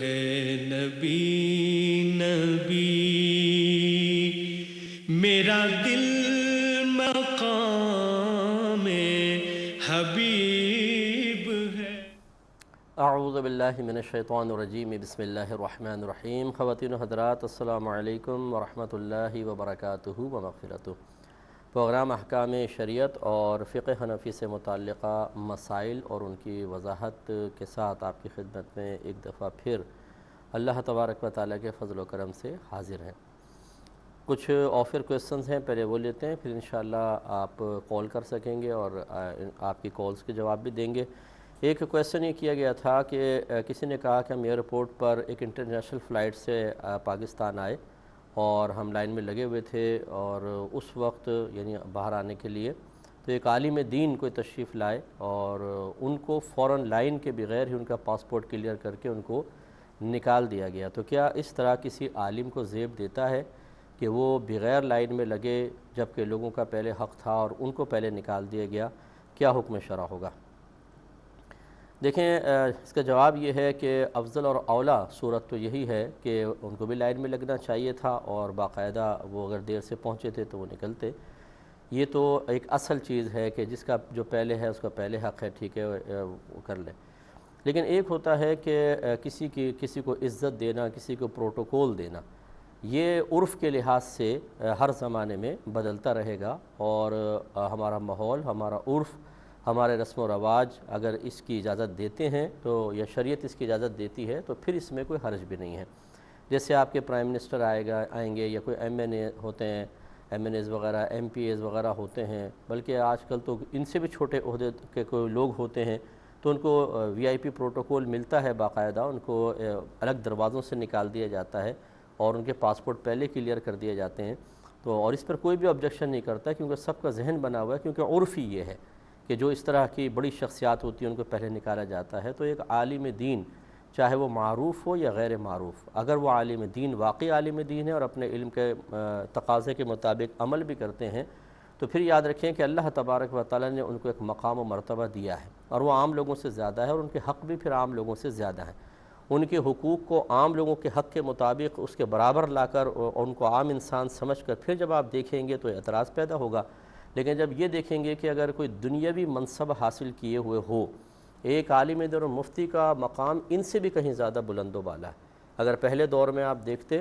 ہے نبی نبی، میرا دل مقام حبیب ہے۔ اعوذ باللہ من الشیطان الرجیم، بسم اللہ الرحمن الرحیم۔ خواتین و حضرات، السلام علیکم ورحمۃ اللہ وبرکاتہ و مغفرتہ۔ پروگرام احکام شریعت اور فقہ حنفی سے متعلقہ مسائل اور ان کی وضاحت کے ساتھ آپ کی خدمت میں ایک دفعہ پھر اللہ تبارک و تعالیٰ کے فضل و کرم سے حاضر ہیں۔ کچھ آفر کویسچنز ہیں، پہلے وہ لیتے ہیں، پھر انشاءاللہ آپ کال کر سکیں گے اور آپ کی کالز کے جواب بھی دیں گے۔ ایک کویسچن یہ کیا گیا تھا کہ کسی نے کہا کہ ہم ایئرپورٹ پر ایک انٹرنیشنل فلائٹ سے پاکستان آئے اور ہم لائن میں لگے ہوئے تھے، اور اس وقت یعنی باہر آنے کے لیے تو ایک عالم دین کوئی تشریف لائے اور ان کو فوراً لائن کے بغیر ہی ان کا پاسپورٹ کلیئر کر کے ان کو نکال دیا گیا۔ تو کیا اس طرح کسی عالم کو زیب دیتا ہے کہ وہ بغیر لائن میں لگے جبکہ لوگوں کا پہلے حق تھا اور ان کو پہلے نکال دیا گیا؟ کیا حکم شرع ہوگا؟ دیکھیں، اس کا جواب یہ ہے کہ افضل اور اولیٰ صورت تو یہی ہے کہ ان کو بھی لائن میں لگنا چاہیے تھا، اور باقاعدہ وہ اگر دیر سے پہنچے تھے تو وہ نکلتے۔ یہ تو ایک اصل چیز ہے کہ جس کا جو پہلے ہے اس کا پہلے حق ہے، ٹھیک ہے، وہ کر لے۔ لیکن ایک ہوتا ہے کہ کسی کو عزت دینا، کسی کو پروٹوکول دینا، یہ عرف کے لحاظ سے ہر زمانے میں بدلتا رہے گا، اور ہمارا ماحول، ہمارا عرف، ہمارے رسم و رواج اگر اس کی اجازت دیتے ہیں تو، یا شریعت اس کی اجازت دیتی ہے تو پھر اس میں کوئی حرج بھی نہیں ہے۔ جیسے آپ کے پرائم منسٹر آئیں گے، یا کوئی ایم این اے ہوتے ہیں، ایم این ایز وغیرہ، ایم پی ایز وغیرہ ہوتے ہیں، بلکہ آج کل تو ان سے بھی چھوٹے عہدے کے کوئی لوگ ہوتے ہیں، تو ان کو وی آئی پی پروٹوکول ملتا ہے باقاعدہ، ان کو الگ دروازوں سے نکال دیا جاتا ہے اور ان کے پاسپورٹ پہلے کلیئر کر دیے جاتے ہیں۔ تو اور اس پر کوئی بھی آبجیکشن نہیں کرتا، کیونکہ سب کا ذہن بنا ہوا ہے، کیونکہ عرف ہی یہ ہے کہ جو اس طرح کی بڑی شخصیات ہوتی ہیں ان کو پہلے نکالا جاتا ہے۔ تو ایک عالم دین، چاہے وہ معروف ہو یا غیر معروف، اگر وہ عالم دین واقعی عالم دین ہے اور اپنے علم کے تقاضے کے مطابق عمل بھی کرتے ہیں، تو پھر یاد رکھیں کہ اللہ تبارک و تعالیٰ نے ان کو ایک مقام و مرتبہ دیا ہے، اور وہ عام لوگوں سے زیادہ ہے، اور ان کے حق بھی پھر عام لوگوں سے زیادہ ہیں۔ ان کے حقوق کو عام لوگوں کے حق کے مطابق اس کے برابر لا کر ان کو عام انسان سمجھ کر پھر جب آپ دیکھیں گے تو اعتراض پیدا ہوگا۔ لیکن جب یہ دیکھیں گے کہ اگر کوئی دنیاوی منصب حاصل کیے ہوئے ہو، ایک عالم دین اور مفتی کا مقام ان سے بھی کہیں زیادہ بلند و بالا ہے۔ اگر پہلے دور میں آپ دیکھتے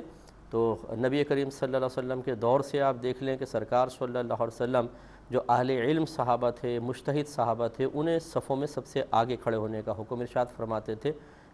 تو نبی کریم صلی اللہ علیہ وسلم کے دور سے آپ دیکھ لیں کہ سرکار صلی اللہ علیہ وسلم جو اہل علم صحابہ تھے، مجتہد صحابہ تھے، انہیں صفوں میں سب سے آگے کھڑے ہونے کا حکم ارشاد فرماتے تھے،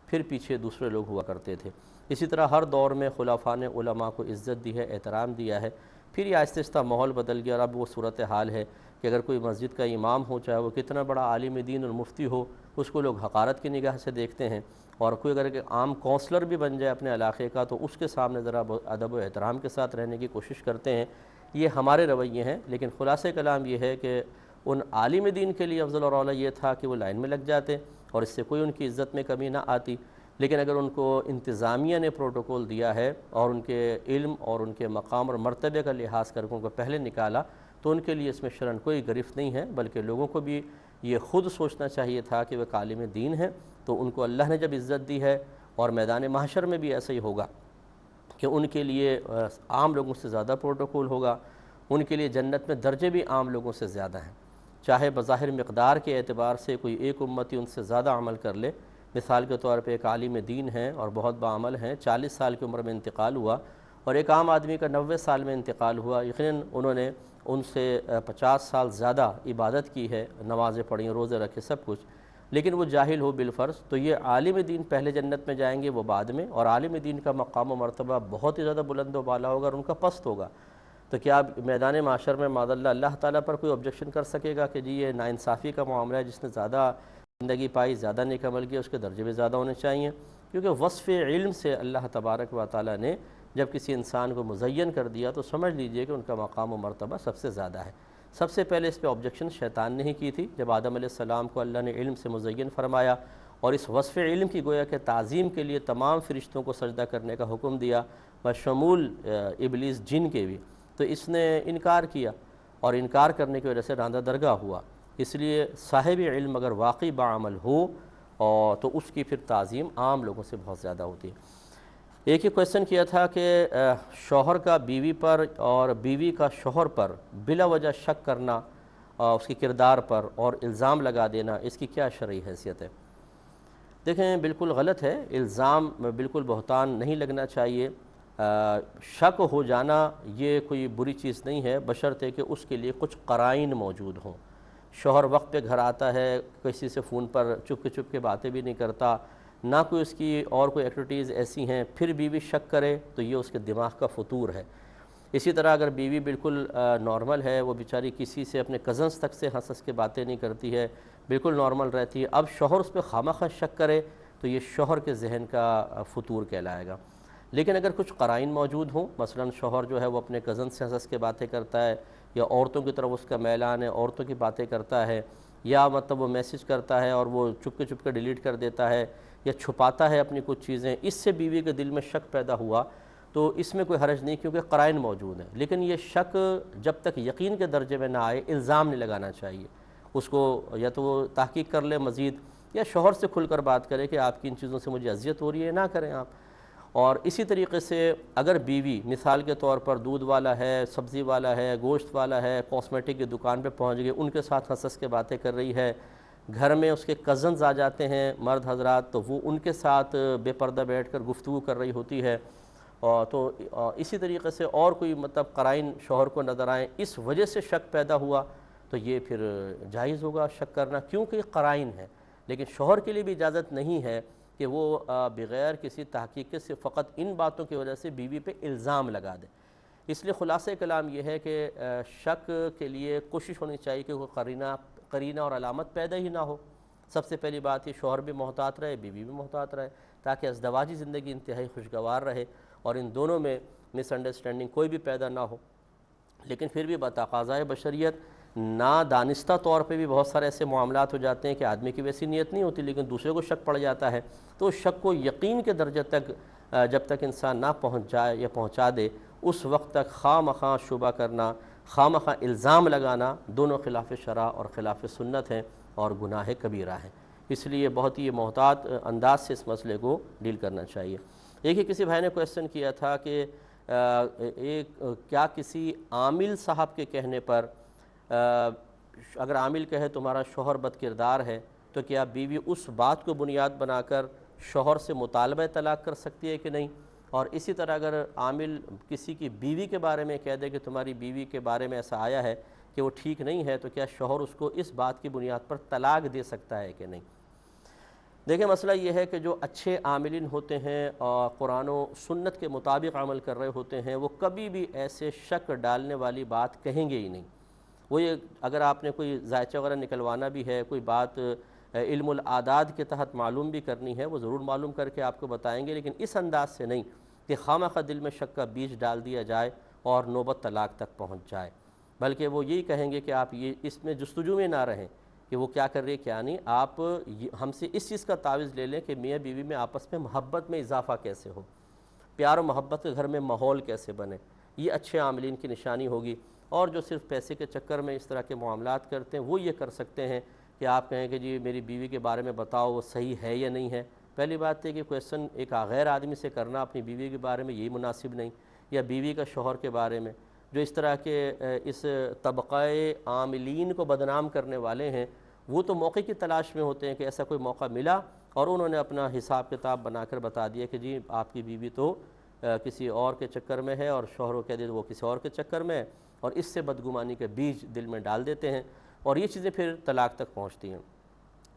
پھر پیچھے دوسرے لوگ ہوا کرتے تھے۔ اسی طرح ہر دور میں خلفاء نے علماء کو عزت دی ہے، احترام دیا ہے۔ پھر یہ آہستہ آہستہ ماحول بدل گیا، اور اب وہ صورتحال ہے کہ اگر کوئی مسجد کا امام ہو، چاہے وہ کتنا بڑا عالم دین اور مفتی ہو، اس کو لوگ حقارت کی نگاہ سے دیکھتے ہیں، اور کوئی اگر ایک عام کونسلر بھی بن جائے اپنے علاقے کا تو اس کے سامنے ذرا ادب و احترام کے ساتھ رہنے کی کوشش کرتے ہیں۔ یہ ہمارے رویے ہیں، لیکن خلاصہ کلام یہ ہے کہ ان عالم دین کے لیے افضل اور اولیٰ یہ تھا کہ وہ لائن میں لگ جاتے اور اس سے کوئی ان کی عزت میں کمی نہ آتی۔ لیکن اگر ان کو انتظامیہ نے پروٹوکول دیا ہے اور ان کے علم اور ان کے مقام اور مرتبے کا لحاظ کر کے ان کو پہلے نکالا، تو ان کے لیے اس میں شرعاً کوئی گرفت نہیں ہے، بلکہ لوگوں کو بھی یہ خود سوچنا چاہیے تھا کہ وہ عالم دین ہے، تو ان کو اللہ نے جب عزت دی ہے، اور میدان محشر میں بھی ایسا ہی ہوگا کہ ان کے لیے عام لوگوں سے زیادہ پروٹوکول ہوگا، ان کے لیے جنت میں درجے بھی عام لوگوں سے زیادہ ہیں، چاہے بظاہر مقدار کے اعتبار سے کوئی ایک امتی ان سے زیادہ عمل کر لے۔ مثال کے طور پہ ایک عالم دین ہے اور بہت باعمل ہیں، 40 سال کی عمر میں انتقال ہوا، اور ایک عام آدمی کا 90 سال میں انتقال ہوا، یقیناً انہوں نے ان سے 50 سال زیادہ عبادت کی ہے، نمازیں پڑھیں، روزے رکھے، سب کچھ، لیکن وہ جاہل ہو بالفرض، تو یہ عالم دین پہلے جنت میں جائیں گے، وہ بعد میں، اور عالم دین کا مقام و مرتبہ بہت ہی زیادہ بلند و بالا ہوگا اور ان کا پست ہوگا۔ تو کیا میدان معاشر میں معاذ اللہ تعالیٰ پر کوئی آبجیکشن کر سکے گا کہ جی یہ ناانصافی کا معاملہ ہے، جس نے زیادہ زندگی پائی، زیادہ نیک عمل کیا، اس کے درجے بھی زیادہ ہونے چاہیے؟ کیونکہ وصف علم سے اللہ تبارک و تعالیٰ نے جب کسی انسان کو مزین کر دیا تو سمجھ لیجئے کہ ان کا مقام و مرتبہ سب سے زیادہ ہے۔ سب سے پہلے اس پہ آبجیکشن شیطان نے ہی کی تھی، جب آدم علیہ السلام کو اللہ نے علم سے مزین فرمایا اور اس وصف علم کی گویا کہ تعظیم کے لیے تمام فرشتوں کو سجدہ کرنے کا حکم دیا، بشمول ابلیس جن کے بھی، تو اس نے انکار کیا، اور انکار کرنے کی وجہ سے راندہ درگاہ ہوا۔ اس لیے صاحب علم اگر واقعی باعمل ہو اور تو اس کی پھر تعظیم عام لوگوں سے بہت زیادہ ہوتی ہے۔ ایک ہی کویسچن کیا تھا کہ شوہر کا بیوی پر اور بیوی کا شوہر پر بلا وجہ شک کرنا، اس کی کردار پر اور الزام لگا دینا، اس کی کیا شرعی حیثیت ہے؟ دیکھیں بالکل غلط ہے، الزام بالکل بہتان نہیں لگنا چاہیے۔ شک ہو جانا یہ کوئی بری چیز نہیں ہے، بشرطے کہ اس کے لیے کچھ قرائن موجود ہوں۔ شوہر وقت پہ گھر آتا ہے، کسی سے فون پر چپ کے باتیں بھی نہیں کرتا، نہ کوئی اس کی اور کوئی ایکٹیویٹیز ایسی ہیں، پھر بیوی شک کرے تو یہ اس کے دماغ کا فطور ہے۔ اسی طرح اگر بیوی بالکل نارمل ہے، وہ بیچاری کسی سے اپنے کزنس تک سے ہنس کے باتیں نہیں کرتی ہے، بالکل نارمل رہتی ہے، اب شوہر اس پہ خواہ شک کرے تو یہ شوہر کے ذہن کا فطور کہلائے گا۔ لیکن اگر کچھ قرائن موجود ہوں، مثلا شوہر جو ہے وہ اپنے کزن سے ہنس کے باتیں کرتا ہے، یا عورتوں کی طرف اس کا میلان ہے، عورتوں کی باتیں کرتا ہے، یا مطلب وہ میسج کرتا ہے اور وہ چپ کے ڈیلیٹ کر دیتا ہے، یا چھپاتا ہے اپنی کچھ چیزیں، اس سے بیوی کے دل میں شک پیدا ہوا تو اس میں کوئی حرج نہیں، کیونکہ قرائن موجود ہیں۔ لیکن یہ شک جب تک یقین کے درجے میں نہ آئے الزام نہیں لگانا چاہیے۔ اس کو یا تو وہ تحقیق کر لے مزید، یا شوہر سے کھل کر بات کرے کہ آپ کی ان چیزوں سے مجھے اذیت ہو رہی ہے، نہ کریں آپ۔ اور اسی طریقے سے اگر بیوی مثال کے طور پر دودھ والا ہے، سبزی والا ہے، گوشت والا ہے، کاسمیٹک کی دکان پہ پہنچ گئی، ان کے ساتھ ہنس کے باتیں کر رہی ہے، گھر میں اس کے کزنز آ جاتے ہیں مرد حضرات، تو وہ ان کے ساتھ بے پردہ بیٹھ کر گفتگو کر رہی ہوتی ہے، اور تو اسی طریقے سے اور کوئی مطلب قرائن شوہر کو نظر آئیں، اس وجہ سے شک پیدا ہوا تو یہ پھر جائز ہوگا شک کرنا، کیونکہ یہ قرائن ہے۔ لیکن شوہر کے لیے بھی اجازت نہیں ہے کہ وہ بغیر کسی تحقیق سے فقط ان باتوں کی وجہ سے بیوی پہ الزام لگا دے۔ اس لیے خلاصہ کلام یہ ہے کہ شک کے لیے کوشش ہونی چاہیے کہ کوئی قرینہ اور علامت پیدا ہی نہ ہو۔ سب سے پہلی بات یہ شوہر بھی محتاط رہے، بیوی بھی محتاط رہے، تاکہ ازدواجی زندگی انتہائی خوشگوار رہے اور ان دونوں میں مس انڈرسٹینڈنگ کوئی بھی پیدا نہ ہو۔ لیکن پھر بھی بتقاضائے بشریت نادانستہ طور پہ بھی بہت سارے ایسے معاملات ہو جاتے ہیں کہ آدمی کی ویسی نیت نہیں ہوتی لیکن دوسرے کو شک پڑ جاتا ہے، تو اس شک کو یقین کے درجے تک جب تک انسان نہ پہنچ جائے یا پہنچا دے، اس وقت تک خواہ مخواہ شبہ کرنا، خواہ مخواہ الزام لگانا، دونوں خلاف شرع اور خلاف سنت ہیں اور گناہ کبیرہ ہیں۔ اس لیے بہت ہی محتاط انداز سے اس مسئلے کو ڈیل کرنا چاہیے۔ ایک ہی کسی بھائی نے کویسچن کیا تھا کہ کیا کسی عامل صاحب کے کہنے پر اگر عامل کہے تمہارا شوہر بد کردار ہے تو کیا بیوی اس بات کو بنیاد بنا کر شوہر سے مطالبہ طلاق کر سکتی ہے کہ نہیں؟ اور اسی طرح اگر عامل کسی کی بیوی کے بارے میں کہہ دے کہ تمہاری بیوی کے بارے میں ایسا آیا ہے کہ وہ ٹھیک نہیں ہے، تو کیا شوہر اس کو اس بات کی بنیاد پر طلاق دے سکتا ہے کہ نہیں؟ دیکھیں مسئلہ یہ ہے کہ جو اچھے عاملین ہوتے ہیں اور قرآن و سنت کے مطابق عمل کر رہے ہوتے ہیں، وہ کبھی بھی ایسے شک ڈالنے والی بات کہیں گے ہی نہیں۔ وہ یہ اگر آپ نے کوئی ذائچہ وغیرہ نکلوانا بھی ہے، کوئی بات علم العادات کے تحت معلوم بھی کرنی ہے، وہ ضرور معلوم کر کے آپ کو بتائیں گے، لیکن اس انداز سے نہیں کہ خواہ مخواہ دل میں شک کا بیج ڈال دیا جائے اور نوبت طلاق تک پہنچ جائے، بلکہ وہ یہی کہیں گے کہ آپ یہ اس میں جستجو میں نہ رہیں کہ وہ کیا کر رہی ہے کیا نہیں، آپ ہم سے اس چیز کا تعویذ لے لیں کہ میاں بیوی میں آپس میں محبت میں اضافہ کیسے ہو، پیار و محبت کے گھر میں ماحول کیسے بنے، یہ اچھے عاملین کی نشانی ہوگی۔ اور جو صرف پیسے کے چکر میں اس طرح کے معاملات کرتے ہیں، وہ یہ کر سکتے ہیں کہ آپ کہیں کہ جی میری بیوی کے بارے میں بتاؤ وہ صحیح ہے یا نہیں ہے۔ پہلی بات ہے کہ کویسچن ایک غیر آدمی سے کرنا اپنی بیوی کے بارے میں یہی مناسب نہیں، یا بیوی کا شوہر کے بارے میں۔ جو اس طرح کے اس طبقہ عاملین کو بدنام کرنے والے ہیں، وہ تو موقع کی تلاش میں ہوتے ہیں کہ ایسا کوئی موقع ملا اور انہوں نے اپنا حساب کتاب بنا کر بتا دیا کہ جی آپ کی بیوی تو کسی اور کے چکر میں ہے، اور شوہر کو کہہ دے وہ کسی اور کے چکر میں ہے، اور اس سے بدگمانی کے بیج دل میں ڈال دیتے ہیں، اور یہ چیزیں پھر طلاق تک پہنچتی ہیں۔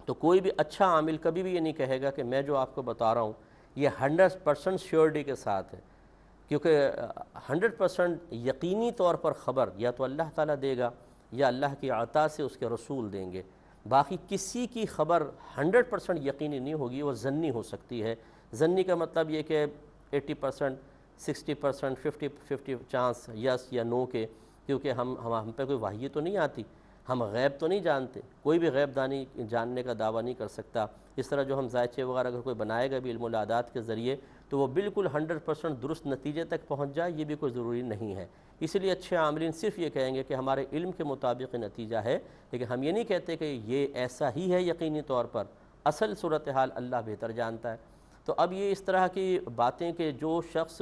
تو کوئی بھی اچھا عامل کبھی بھی یہ نہیں کہے گا کہ میں جو آپ کو بتا رہا ہوں یہ 100% شیورٹی کے ساتھ ہے، کیونکہ 100% یقینی طور پر خبر یا تو اللہ تعالیٰ دے گا یا اللہ کی عطا سے اس کے رسول دیں گے، باقی کسی کی خبر 100% یقینی نہیں ہوگی، وہ ظنی ہو سکتی ہے۔ ظنی کا مطلب یہ کہ 80%، 60%، 50 چانس یس یا نو کے، کیونکہ ہم پہ کوئی وحی تو نہیں آتی، ہم غیب تو نہیں جانتے، کوئی بھی غیب دانی جاننے کا دعویٰ نہیں کر سکتا۔ اس طرح جو ہم ذائچے وغیرہ اگر کوئی بنائے گا بھی علم العادات کے ذریعے تو وہ بالکل 100% درست نتیجے تک پہنچ جائے، یہ بھی کوئی ضروری نہیں ہے۔ اس لیے اچھے عاملین صرف یہ کہیں گے کہ ہمارے علم کے مطابق نتیجہ ہے، لیکن ہم یہ نہیں کہتے کہ یہ ایسا ہی ہے یقینی طور پر، اصل صورتحال اللہ بہتر جانتا ہے۔ تو اب یہ اس طرح کی باتیں کہ جو شخص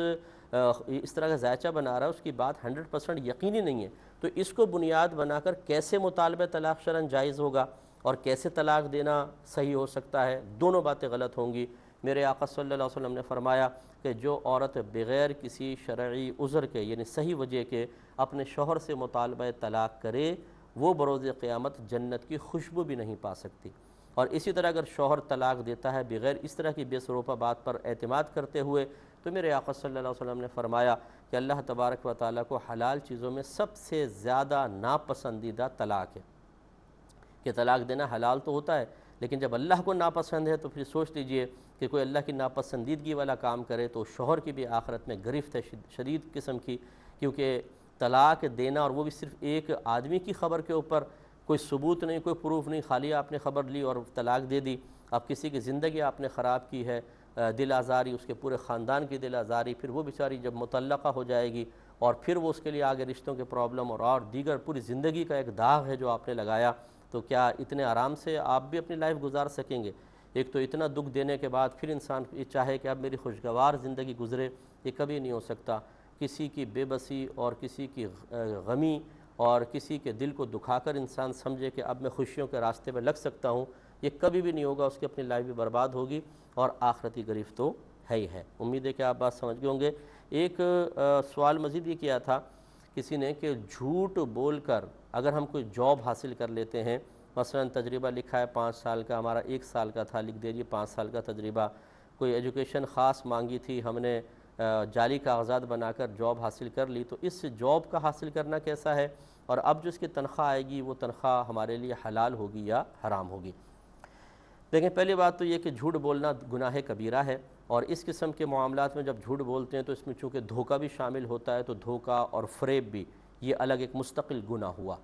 اس طرح کا ذائچہ بنا رہا ہے اس کی بات 100% یقینی نہیں ہے، تو اس کو بنیاد بنا کر کیسے مطالبہ طلاق شرعاً جائز ہوگا اور کیسے طلاق دینا صحیح ہو سکتا ہے، دونوں باتیں غلط ہوں گی۔ میرے آقا صلی اللہ علیہ وسلم نے فرمایا کہ جو عورت بغیر کسی شرعی عذر کے یعنی صحیح وجہ کے اپنے شوہر سے مطالبہ طلاق کرے وہ بروز قیامت جنت کی خوشبو بھی نہیں پا سکتی۔ اور اسی طرح اگر شوہر طلاق دیتا ہے بغیر اس طرح کی بے سروپا بات پر اعتماد کرتے ہوئے، تو میرے آقا صلی اللہ علیہ وسلم نے فرمایا کہ اللہ تبارک و تعالیٰ کو حلال چیزوں میں سب سے زیادہ ناپسندیدہ طلاق ہے، کہ طلاق دینا حلال تو ہوتا ہے لیکن جب اللہ کو ناپسند ہے تو پھر سوچ لیجئے کہ کوئی اللہ کی ناپسندیدگی والا کام کرے تو شوہر کی بھی آخرت میں گرفت ہے شدید قسم کی، کیونکہ طلاق دینا اور وہ بھی صرف ایک آدمی کی خبر کے اوپر، کوئی ثبوت نہیں، کوئی پروف نہیں، خالی آپ نے خبر لی اور طلاق دے دی۔ اب کسی کی زندگی آپ نے خراب کی ہے، دل آزاری، اس کے پورے خاندان کی دل آزاری، پھر وہ بیچاری جب مطلقہ ہو جائے گی اور پھر وہ اس کے لیے آگے رشتوں کے پرابلم اور دیگر پوری زندگی کا ایک داغ ہے جو آپ نے لگایا، تو کیا اتنے آرام سے آپ بھی اپنی لائف گزار سکیں گے؟ ایک تو اتنا دکھ دینے کے بعد پھر انسان یہ چاہے کہ اب میری خوشگوار زندگی گزرے، یہ کبھی نہیں ہو سکتا۔ کسی کی بے بسی اور کسی کی غمی اور کسی کے دل کو دکھا کر انسان سمجھے کہ اب میں خوشیوں کے راستے میں لگ سکتا ہوں، یہ کبھی بھی نہیں ہوگا، اس کی اپنی لائف بھی برباد ہوگی اور آخرتی گرفت تو ہے ہی ہے۔ امید ہے کہ آپ بات سمجھ گئے ہوں گے۔ ایک سوال مزید یہ کیا تھا کسی نے کہ جھوٹ بول کر اگر ہم کوئی جاب حاصل کر لیتے ہیں، مثلا تجربہ لکھا ہے 5 سال کا، ہمارا 1 سال کا تھا، لکھ دیجیے 5 سال کا تجربہ، کوئی ایجوکیشن خاص مانگی تھی، ہم نے جعلی کاغذات بنا کر جاب حاصل کر لی، تو اس جاب کا حاصل کرنا کیسا ہے اور اب جو اس کی تنخواہ آئے گی وہ تنخواہ ہمارے لیے حلال ہوگی یا حرام ہوگی؟ دیکھیں، پہلی بات تو یہ کہ جھوٹ بولنا گناہ کبیرہ ہے، اور اس قسم کے معاملات میں جب جھوٹ بولتے ہیں تو اس میں چونکہ دھوکہ بھی شامل ہوتا ہے، تو دھوکہ اور فریب بھی یہ الگ ایک مستقل گناہ ہوا۔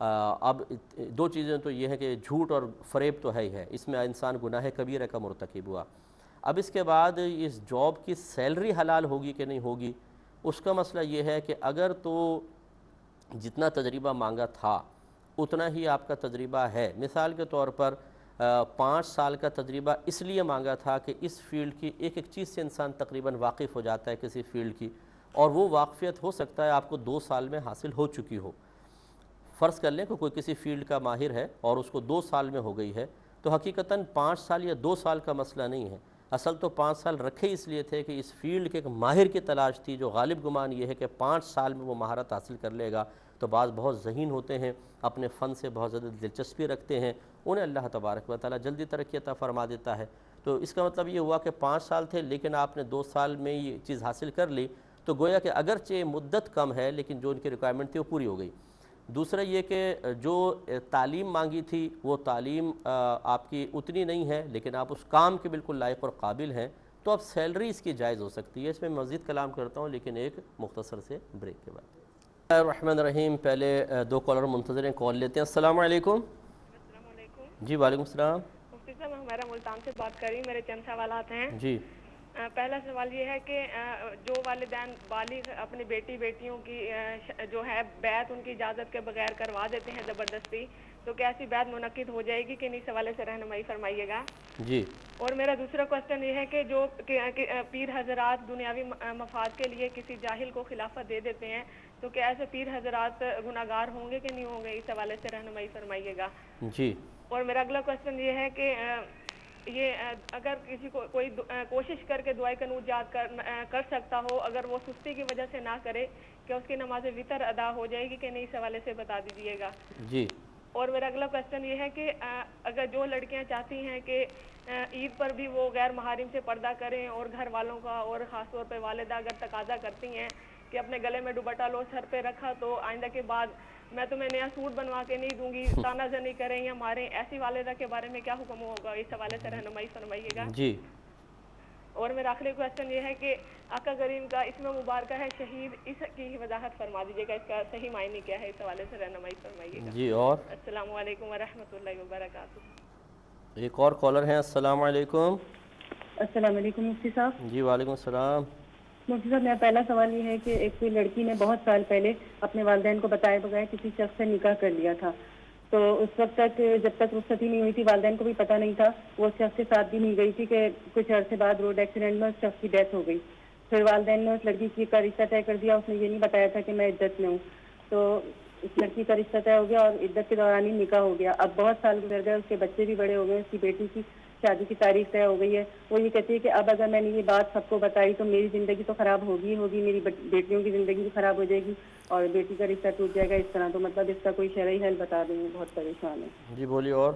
اب 2 چیزیں تو یہ ہیں کہ جھوٹ اور فریب تو ہے ہی ہے، اس میں انسان گناہ کبیرہ کا مرتکب ہوا۔ اب اس کے بعد اس جاب کی سیلری حلال ہوگی کہ نہیں ہوگی، اس کا مسئلہ یہ ہے کہ اگر تو جتنا تجربہ مانگا تھا اتنا ہی آپ کا تجربہ ہے، مثال کے طور پر 5 سال کا تجربہ اس لیے مانگا تھا کہ اس فیلڈ کی ایک ایک چیز سے انسان تقریباً واقف ہو جاتا ہے کسی فیلڈ کی، اور وہ واقفیت ہو سکتا ہے آپ کو 2 سال میں حاصل ہو چکی ہو۔ فرض کر لیں کہ کوئی کسی فیلڈ کا ماہر ہے اور اس کو 2 سال میں ہو گئی ہے، تو حقیقتاً 5 سال یا 2 سال کا مسئلہ نہیں ہے، اصل تو 5 سال رکھے اس لیے تھے کہ اس فیلڈ کے ایک ماہر کی تلاش تھی، جو غالب گمان یہ ہے کہ 5 سال میں وہ مہارت حاصل کر لے گا۔ تو بعض بہت ذہین ہوتے ہیں، اپنے فن سے بہت زیادہ دلچسپی رکھتے ہیں، انہیں اللہ تبارک و تعالیٰ جلدی ترقی عطا فرما دیتا ہے۔ تو اس کا مطلب یہ ہوا کہ 5 سال تھے لیکن آپ نے 2 سال میں یہ چیز حاصل کر لی، تو گویا کہ اگرچہ مدت کم ہے لیکن جو ان کی ریکوائرمنٹ تھی وہ پوری ہو گئی۔ دوسرا یہ کہ جو تعلیم مانگی تھی وہ تعلیم آپ کی اتنی نہیں ہے لیکن آپ اس کام کے بالکل لائق اور قابل ہیں، تو اب سیلری اس کی جائز ہو سکتی ہے۔ اس میں مزید کلام کرتا ہوں لیکن ایک مختصر سے بریک کے بعد۔ الرحمن الرحیم، پہلے 2 کالر منتظر ہیں، کال لیتے ہیں۔ السلام علیکم۔ السلام علیکم جی وعلیکم السلام۔ مفتی صاحب، میں ہمارا ملتان سے بات کر رہی ہوں، میرے چند سوالات ہیں۔ جی پہلا سوال یہ ہے کہ جو والدین بالغ اپنی بیٹیوں کی جو ہے بیعت ان کی اجازت کے بغیر کروا دیتے ہیں زبردستی، تو کیا ایسی بیعت منعقد ہو جائے گی کہ نہیں، اس حوالے سے رہنمائی فرمائیے گا۔ جی اور میرا دوسرا کوشچن یہ ہے کہ جو پیر حضرات دنیاوی مفاد کے لیے کسی جاہل کو خلافت دے دیتے ہیں، تو کیا ایسے پیر حضرات گناہگار ہوں گے کہ نہیں ہوں گے، اس حوالے سے رہنمائی فرمائیے گا۔ جی اور میرا اگلا کوشچن یہ ہے کہ یہ اگر کسی کو کوئی کوشش کر کے دعائے قنوت یاد کر سکتا ہو، اگر وہ سستی کی وجہ سے نہ کرے، کہ اس کی نماز وطر ادا ہو جائے گی کہ نہیں، اس حوالے سے بتا دیجیے گا۔ جی اور میرا اگلا کوشچن یہ ہے کہ اگر جو لڑکیاں چاہتی ہیں کہ عید پر بھی وہ غیر محارم سے پردہ کریں، اور گھر والوں کا اور خاص طور پہ والدہ اگر تقاضا کرتی ہیں کہ اپنے گلے میں دوپٹہ لو، سر پہ رکھا تو آئندہ کے بعد میں تمہیں نیا سوٹ بنوا کے نہیں دوں گی، تانا زنی کریں یا ماریں، ایسی والدہ کے بارے میں کیا حکم ہوگا، اس حوالے سے رہنمائی فرمائیے گا۔ جی اور میرا آخری کوشچن یہ ہے کہ آقا کریم کا اسم مبارکہ ہے شہید، اس کی وضاحت فرما دیجیے گا، اس کا صحیح معنی کیا ہے، اس حوالے سے رہنمائی فرمائیے گا۔ جی اور السلام علیکم ورحمۃ اللہ وبرکاتہ۔ ایک اور کالر ہیں۔ السلام علیکم۔ السلام علیکم مفتی صاحب۔ جی وعلیکم السلام۔ مفتی صاحب، میرا پہلا سوال یہ ہے کہ ایک لڑکی نے بہت سال پہلے اپنے والدین کو بتائے بغیر کسی شخص سے نکاح کر لیا تھا، تو اس وقت تک جب تک رخصتی نہیں ہوئی تھی والدین کو بھی پتہ نہیں تھا. وہ اس شخص کے ساتھ بھی نہیں گئی تھی کہ کچھ عرصے بعد روڈ ایکسیڈنٹ میں اس شخص کی ڈیتھ ہو گئی. پھر والدین نے اس لڑکی کا رشتہ طے کر دیا. اس نے یہ نہیں بتایا تھا کہ میں عدت میں ہوں. تو اس لڑکی کا رشتہ طے ہو گیا اور عدت کے دوران ہی نکاح ہو گیا. اب بہت سال گزر گئے, اس کے بچے بھی بڑے ہو گئے, اس کی بیٹی کی شادی کی تاریخ طے ہو گئی ہے. وہ یہ کہتی ہے کہ اب اگر میں نے یہ بات سب کو بتائی تو میری زندگی تو خراب ہوگی ہوگی, میری بیٹیوں کی زندگی بھی خراب ہو جائے گی اور بیٹی کا رشتہ ٹوٹ جائے گا اس طرح. تو مطلب اس کا کوئی شرعی حل بتا دیں, بہت پریشان ہے. جی بولیے. اور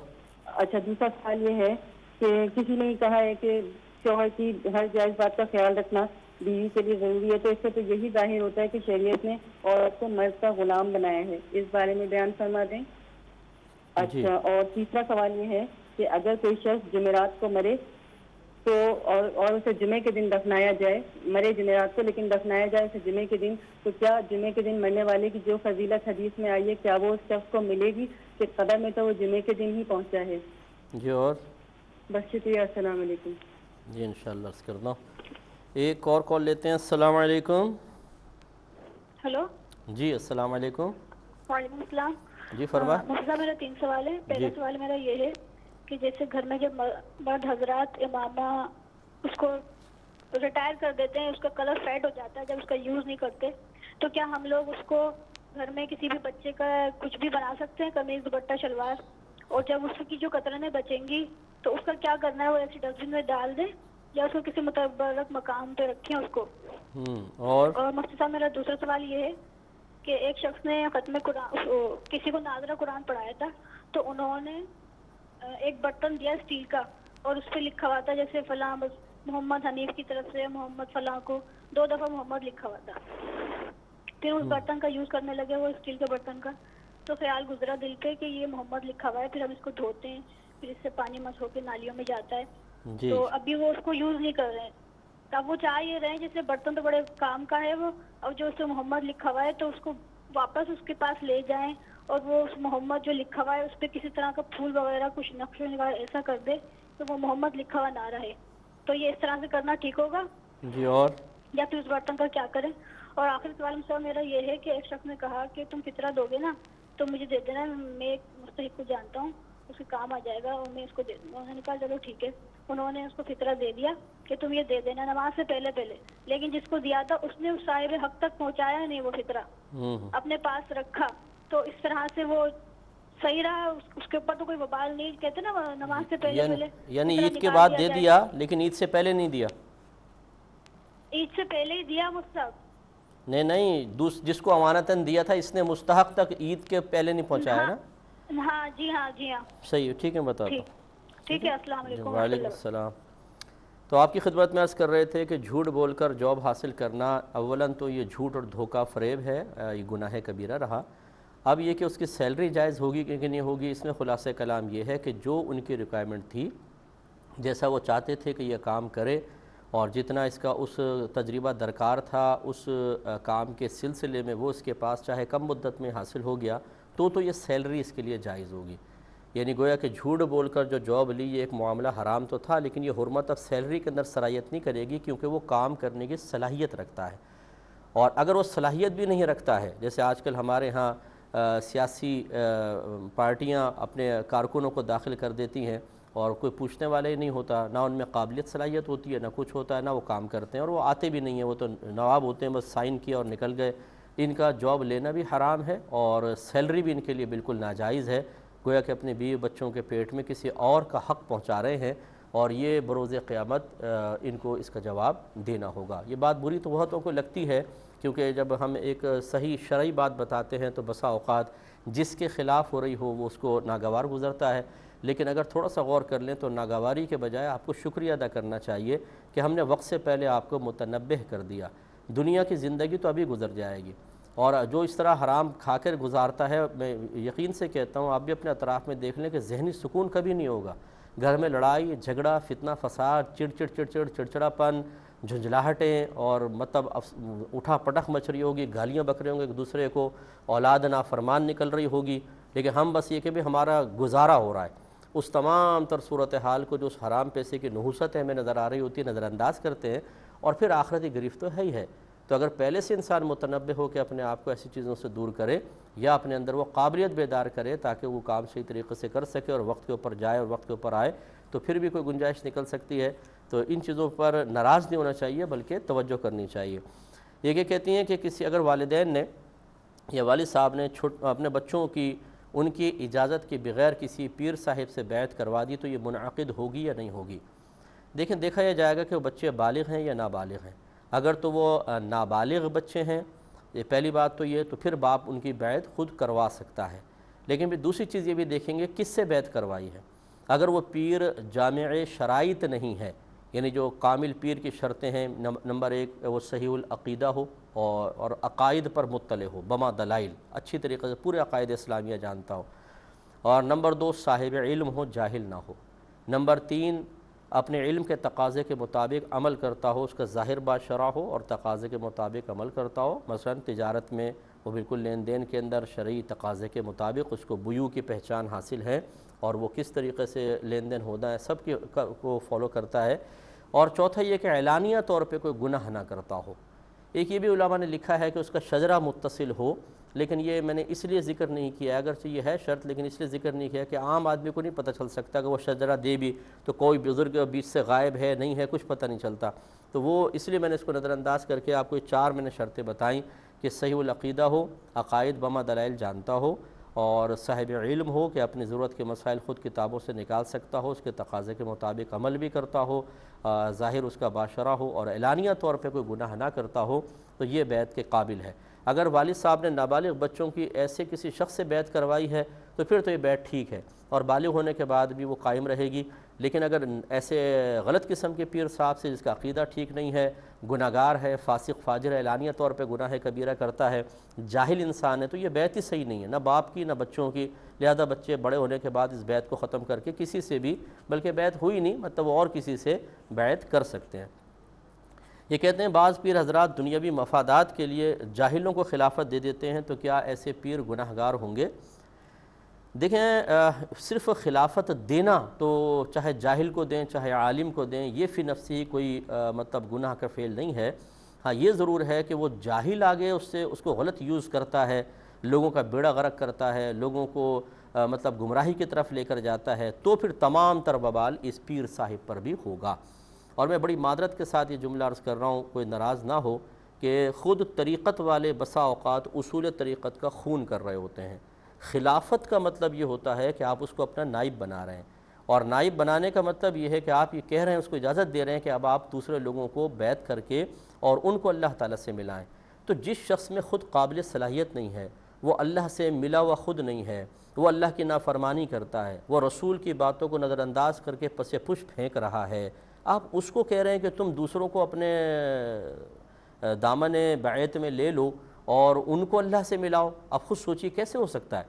اچھا, دوسرا سوال یہ ہے کہ کسی نے کہا ہے کہ شوہر کی ہر جائز بات کا خیال رکھنا بیوی کے لیے ضروری ہے, تو اس سے تو یہی ظاہر ہوتا ہے کہ شریعت نے عورت کو مرد کا غلام بنایا ہے. اس بارے میں بیان فرما دیں. اچھا, اور تیسرا سوال یہ ہے کہ اگر کوئی شخص جمعرات کو مرے تو اور اسے جمعے کے دن دفنایا جائے, مرے جمعرات کو لیکن دفنایا جائے اسے جمعے کے دن, تو کیا جمعے کے دن مرنے والے کی جو فضیلت حدیث میں آئی ہے کیا وہ اس شخص کو ملے گی کہ قبر میں تو وہ جمعے کے دن ہی پہنچا ہے؟ جی. اور بس شکریہ. السلام علیکم. جی انشاءاللہ عرض کرنا ہوں. ایک اور کال لیتے ہیں. السلام علیکم. ہلو. جی السلام علیکم. وعلیکم السلام. جی فرمائیں. مرتضیٰ, میرا 3 سوال ہے. پہلا سوال میرا یہ ہے کہ جیسے گھر میں جب مرد حضرات امامہ اس کو ریٹائر کر دیتے ہیں, اس کا کلر فیڈ ہو جاتا ہے جب اس کا یوز نہیں کرتے, تو کیا ہم لوگ اس کو گھر میں کسی بھی بچے کا کچھ بھی بنا سکتے ہیں, قمیض دوپٹہ شلوار, اور جب اس کی جو قطرنیں بچیں گی تو اس کا کیا کرنا ہے, وہ ایسی ڈسٹ بن میں ڈال دیں یا اس کو کسی متبرک مقام پہ رکھیں اس کو؟ اور مفتی صاحب میرا دوسرا سوال یہ ہے کہ ایک شخص نے ختم قرآن کسی کو ناظرہ قرآن پڑھایا تھا, تو انہوں نے ایک برتن دیا اسٹیل کا اور اس پہ لکھا ہوا تھا جیسے فلاں محمد حنیف کی طرف سے محمد فلاں کو 2 دفعہ محمد لکھا ہوا تھا. پھر اس برتن کا یوز کرنے لگے, وہ اسٹیل کے برتن کا, تو خیال گزرا دل پہ کہ یہ محمد لکھا ہوا ہے, پھر ہم اس کو دھوتے ہیں, پھر اس سے پانی مس ہو کے نالیوں میں جاتا ہے. تو ابھی وہ اس کو یوز نہیں کر رہے ہیں. اب وہ چاہ یہ رہے ہیں جیسے برتن تو بڑے کام کا ہے وہ, اور جو اس سے محمد لکھا ہوا ہے تو اس کو واپس اس کے پاس لے جائیں اور وہ اس محمد جو لکھا ہوا ہے اس پہ کسی طرح کا پھول وغیرہ کچھ نقش نگار ایسا کر دے تو وہ محمد لکھا ہوا نہ رہے. تو یہ اس طرح سے کرنا ٹھیک ہوگا جی, اور یا پھر اس برتن کا کیا کریں؟ اور آخری سوال میرا یہ ہے کہ ایک شخص نے کہا کہ تم فطرہ دو گے نا تو مجھے دے دینا, میں ایک مستحق کو جانتا ہوں, اس کے کام آ جائے گا اور میں اس کو دے دوں گا. انہوں نے کہا چلو ٹھیک ہے. انہوں نے اس کو فطرہ دے دیا کہ تم یہ دے دینا نماز سے پہلے, لیکن جس کو دیا تھا اس نے اس صاحب حق تک پہنچایا نہیں, وہ فطرہ اپنے پاس رکھا. تو اس طرح سے وہ صحیح رہا, اس کے اوپر تو کوئی وبال نہیں, کہتے نا نماز سے پہلے یعنی عید کے بعد دے دیا لیکن عید سے پہلے نہیں دیا؟ عید سے پہلے ہی دیا مستحق. نہیں, جس کو امانتاً دیا تھا اس نے مستحق تک عید کے پہلے نہیں پہنچایا نا؟ ہاں جی, ہاں جی, ہاں صحیح ہے. ٹھیک ہے, بتاتا ہوں. ٹھیک ہے. السلام علیکم. وعلیکم السلام. تو آپ کی خدمت میں عرض کر رہے تھے کہ جھوٹ بول کر جاب حاصل کرنا, اولاً تو یہ جھوٹ اور دھوکہ فریب ہے, یہ گناہ کبیرہ رہا. اب یہ کہ اس کی سیلری جائز ہوگی کہ نہیں ہوگی, اس میں خلاصہ کلام یہ ہے کہ جو ان کی ریکوائرمنٹ تھی, جیسا وہ چاہتے تھے کہ یہ کام کرے اور جتنا اس کا اس تجربہ درکار تھا اس کام کے سلسلے میں وہ اس کے پاس چاہے کم مدت میں حاصل ہو گیا تو یہ سیلری اس کے لیے جائز ہوگی. یعنی گویا کہ جھوٹ بول کر جو جاب لی یہ ایک معاملہ حرام تو تھا, لیکن یہ حرمت اب سیلری کے اندر صلاحیت نہیں کرے گی کیونکہ وہ کام کرنے کی صلاحیت رکھتا ہے. اور اگر وہ صلاحیت بھی نہیں رکھتا ہے, جیسے آج کل ہمارے ہاں سیاسی پارٹیاں اپنے کارکنوں کو داخل کر دیتی ہیں اور کوئی پوچھنے والے ہی نہیں ہوتا, نہ ان میں قابلیت صلاحیت ہوتی ہے, نہ کچھ ہوتا ہے, نہ وہ کام کرتے ہیں, اور وہ آتے بھی نہیں ہیں, وہ تو نواب ہوتے ہیں, بس سائن کیا اور نکل گئے. ان کا جاب لینا بھی حرام ہے اور سیلری بھی ان کے لیے بالکل ناجائز ہے. گویا کہ اپنے بیوی بچوں کے پیٹ میں کسی اور کا حق پہنچا رہے ہیں, اور یہ بروز قیامت ان کو اس کا جواب دینا ہوگا. یہ بات بری تو بہتوں کو لگتی ہے, کیونکہ جب ہم ایک صحیح شرعی بات بتاتے ہیں تو بسا اوقات جس کے خلاف ہو رہی ہو وہ اس کو ناگوار گزرتا ہے. لیکن اگر تھوڑا سا غور کر لیں تو ناگواری کے بجائے آپ کو شکریہ ادا کرنا چاہیے کہ ہم نے وقت سے پہلے آپ کو متنبہ کر دیا. دنیا کی زندگی تو ابھی گزر جائے گی, اور جو اس طرح حرام کھا کر گزارتا ہے, میں یقین سے کہتا ہوں آپ بھی اپنے اطراف میں دیکھ لیں کہ ذہنی سکون کبھی نہیں ہوگا. گھر میں لڑائی جھگڑا, فتنہ فساد, چڑچڑاپن, جھنجھلاہٹیں, اور مطلب اٹھا پٹخ مچ رہی ہوگی, گالیاں بک رہے ہوں گے ایک دوسرے کو, اولاد نافرمان نکل رہی ہوگی, لیکن ہم بس یہ کہ بھی ہمارا گزارا ہو رہا ہے. اس تمام تر صورتحال کو جو اس حرام پیسے کی نحوست ہے ہمیں نظر آ رہی ہوتی ہے, نظر انداز کرتے ہیں, اور پھر آخرتی گرفت تو ہے ہی ہے. تو اگر پہلے سے انسان متنبہ ہو کہ اپنے آپ کو ایسی چیزوں سے دور کرے یا اپنے اندر وہ قابلیت بیدار کرے تاکہ وہ کام صحیح طریقے سے کر سکے اور وقت کے اوپر جائے اور وقت کے اوپر آئے، تو پھر بھی کوئی گنجائش نکل سکتی ہے۔ تو ان چیزوں پر ناراض نہیں ہونا چاہیے بلکہ توجہ کرنی چاہیے۔ یہ کہتی ہیں کہ کسی اگر والدین نے یا والد صاحب نے اپنے بچوں کی ان کی اجازت کے بغیر کسی پیر صاحب سے بیعت کروا دی تو یہ منعقد ہوگی یا نہیں ہوگی؟ دیکھیں، دیکھا یہ جائے گا کہ وہ بچے بالغ ہیں یا نابالغ ہیں۔ اگر تو وہ نابالغ بچے ہیں، یہ پہلی بات تو یہ، تو پھر باپ ان کی بیعت خود کروا سکتا ہے۔ لیکن پھر دوسری چیز یہ بھی دیکھیں گے کس سے بیعت کروائی ہے۔ اگر وہ پیر جامع شرائط نہیں ہے، یعنی جو کامل پیر کی شرطیں ہیں، نمبر 1 وہ صحیح العقیدہ ہو اور عقائد پر مطلع ہو بما دلائل، اچھی طریقے سے پورے عقائد اسلامیہ جانتا ہو، اور نمبر 2 صاحب علم ہو، جاہل نہ ہو، نمبر 3 اپنے علم کے تقاضے کے مطابق عمل کرتا ہو، اس کا ظاہر باشرع ہو اور تقاضے کے مطابق عمل کرتا ہو۔ مثلا تجارت میں وہ بالکل لین دین کے اندر شرعی تقاضے کے مطابق اس کو بیوع کی پہچان حاصل ہے اور وہ کس طریقے سے لین دین ہونا ہے سب کو فالو کرتا ہے۔ اور چوتھا یہ کہ اعلانیہ طور پہ کوئی گناہ نہ کرتا ہو۔ ایک یہ بھی علماء نے لکھا ہے کہ اس کا شجرہ متصل ہو، لیکن یہ میں نے اس لیے ذکر نہیں کیا، اگرچہ یہ ہے شرط لیکن اس لیے ذکر نہیں کیا کہ عام آدمی کو نہیں پتہ چل سکتا کہ وہ شجرہ دے بھی تو کوئی بزرگ بیچ سے غائب ہے نہیں ہے، کچھ پتہ نہیں چلتا، تو وہ اس لیے میں نے اس کو نظر انداز کر کے آپ کو 4 میں نے شرطیں بتائیں کہ صحیح العقیدہ ہو، عقائد بما دلائل جانتا ہو، اور صاحب علم ہو کہ اپنی ضرورت کے مسائل خود کتابوں سے نکال سکتا ہو، اس کے تقاضے کے مطابق عمل بھی کرتا ہو، ظاہر اس کا باشرہ ہو اور اعلانیہ طور پہ کوئی گناہ نہ کرتا ہو، تو یہ بیعت کے قابل ہے۔ اگر والد صاحب نے نابالغ بچوں کی ایسے کسی شخص سے بیعت کروائی ہے تو پھر تو یہ بیعت ٹھیک ہے اور بالغ ہونے کے بعد بھی وہ قائم رہے گی، لیکن اگر ایسے غلط قسم کے پیر صاحب سے جس کا عقیدہ ٹھیک نہیں ہے، گناہگار ہے، فاسق فاجر ہے، اعلانیہ طور پہ گناہ کبیرہ کرتا ہے، جاہل انسان ہے، تو یہ بیعت ہی صحیح نہیں ہے، نہ باپ کی نہ بچوں کی۔ لہذا بچے بڑے ہونے کے بعد اس بیعت کو ختم کر کے کسی سے بھی، بلکہ بیعت ہوئی نہیں مطلب وہ اور کسی سے بیعت کر سکتے ہیں۔ یہ کہتے ہیں بعض پیر حضرات دنیاوی مفادات کے لیے جاہلوں کو خلافت دے دیتے ہیں، تو کیا ایسے پیر گناہگار ہوں گے؟ دیکھیں، صرف خلافت دینا تو چاہے جاہل کو دیں چاہے عالم کو دیں، یہ فی نفسی کوئی مطلب گناہ کا فعل نہیں ہے۔ ہاں یہ ضرور ہے کہ وہ جاہل آگے اس کو غلط یوز کرتا ہے، لوگوں کا بیڑا غرق کرتا ہے، لوگوں کو مطلب گمراہی کی طرف لے کر جاتا ہے، تو پھر تمام تر وبال اس پیر صاحب پر بھی ہوگا۔ اور میں بڑی معذرت کے ساتھ یہ جملہ عرض کر رہا ہوں، کوئی ناراض نہ ہو، کہ خود طریقت والے بسا اوقات اصول طریقت کا خون کر رہے ہوتے ہیں۔ خلافت کا مطلب یہ ہوتا ہے کہ آپ اس کو اپنا نائب بنا رہے ہیں، اور نائب بنانے کا مطلب یہ ہے کہ آپ یہ کہہ رہے ہیں، اس کو اجازت دے رہے ہیں کہ اب آپ دوسرے لوگوں کو بیعت کر کے اور ان کو اللہ تعالیٰ سے ملائیں۔ تو جس شخص میں خود قابل صلاحیت نہیں ہے، وہ اللہ سے ملا ہوا خود نہیں ہے، وہ اللہ کی نافرمانی کرتا ہے، وہ رسول کی باتوں کو نظر انداز کر کے پس پش پھینک رہا ہے، آپ اس کو کہہ رہے ہیں کہ تم دوسروں کو اپنے دامن بیعت میں لے لو اور ان کو اللہ سے ملاؤ، اب خود سوچیے کیسے ہو سکتا ہے؟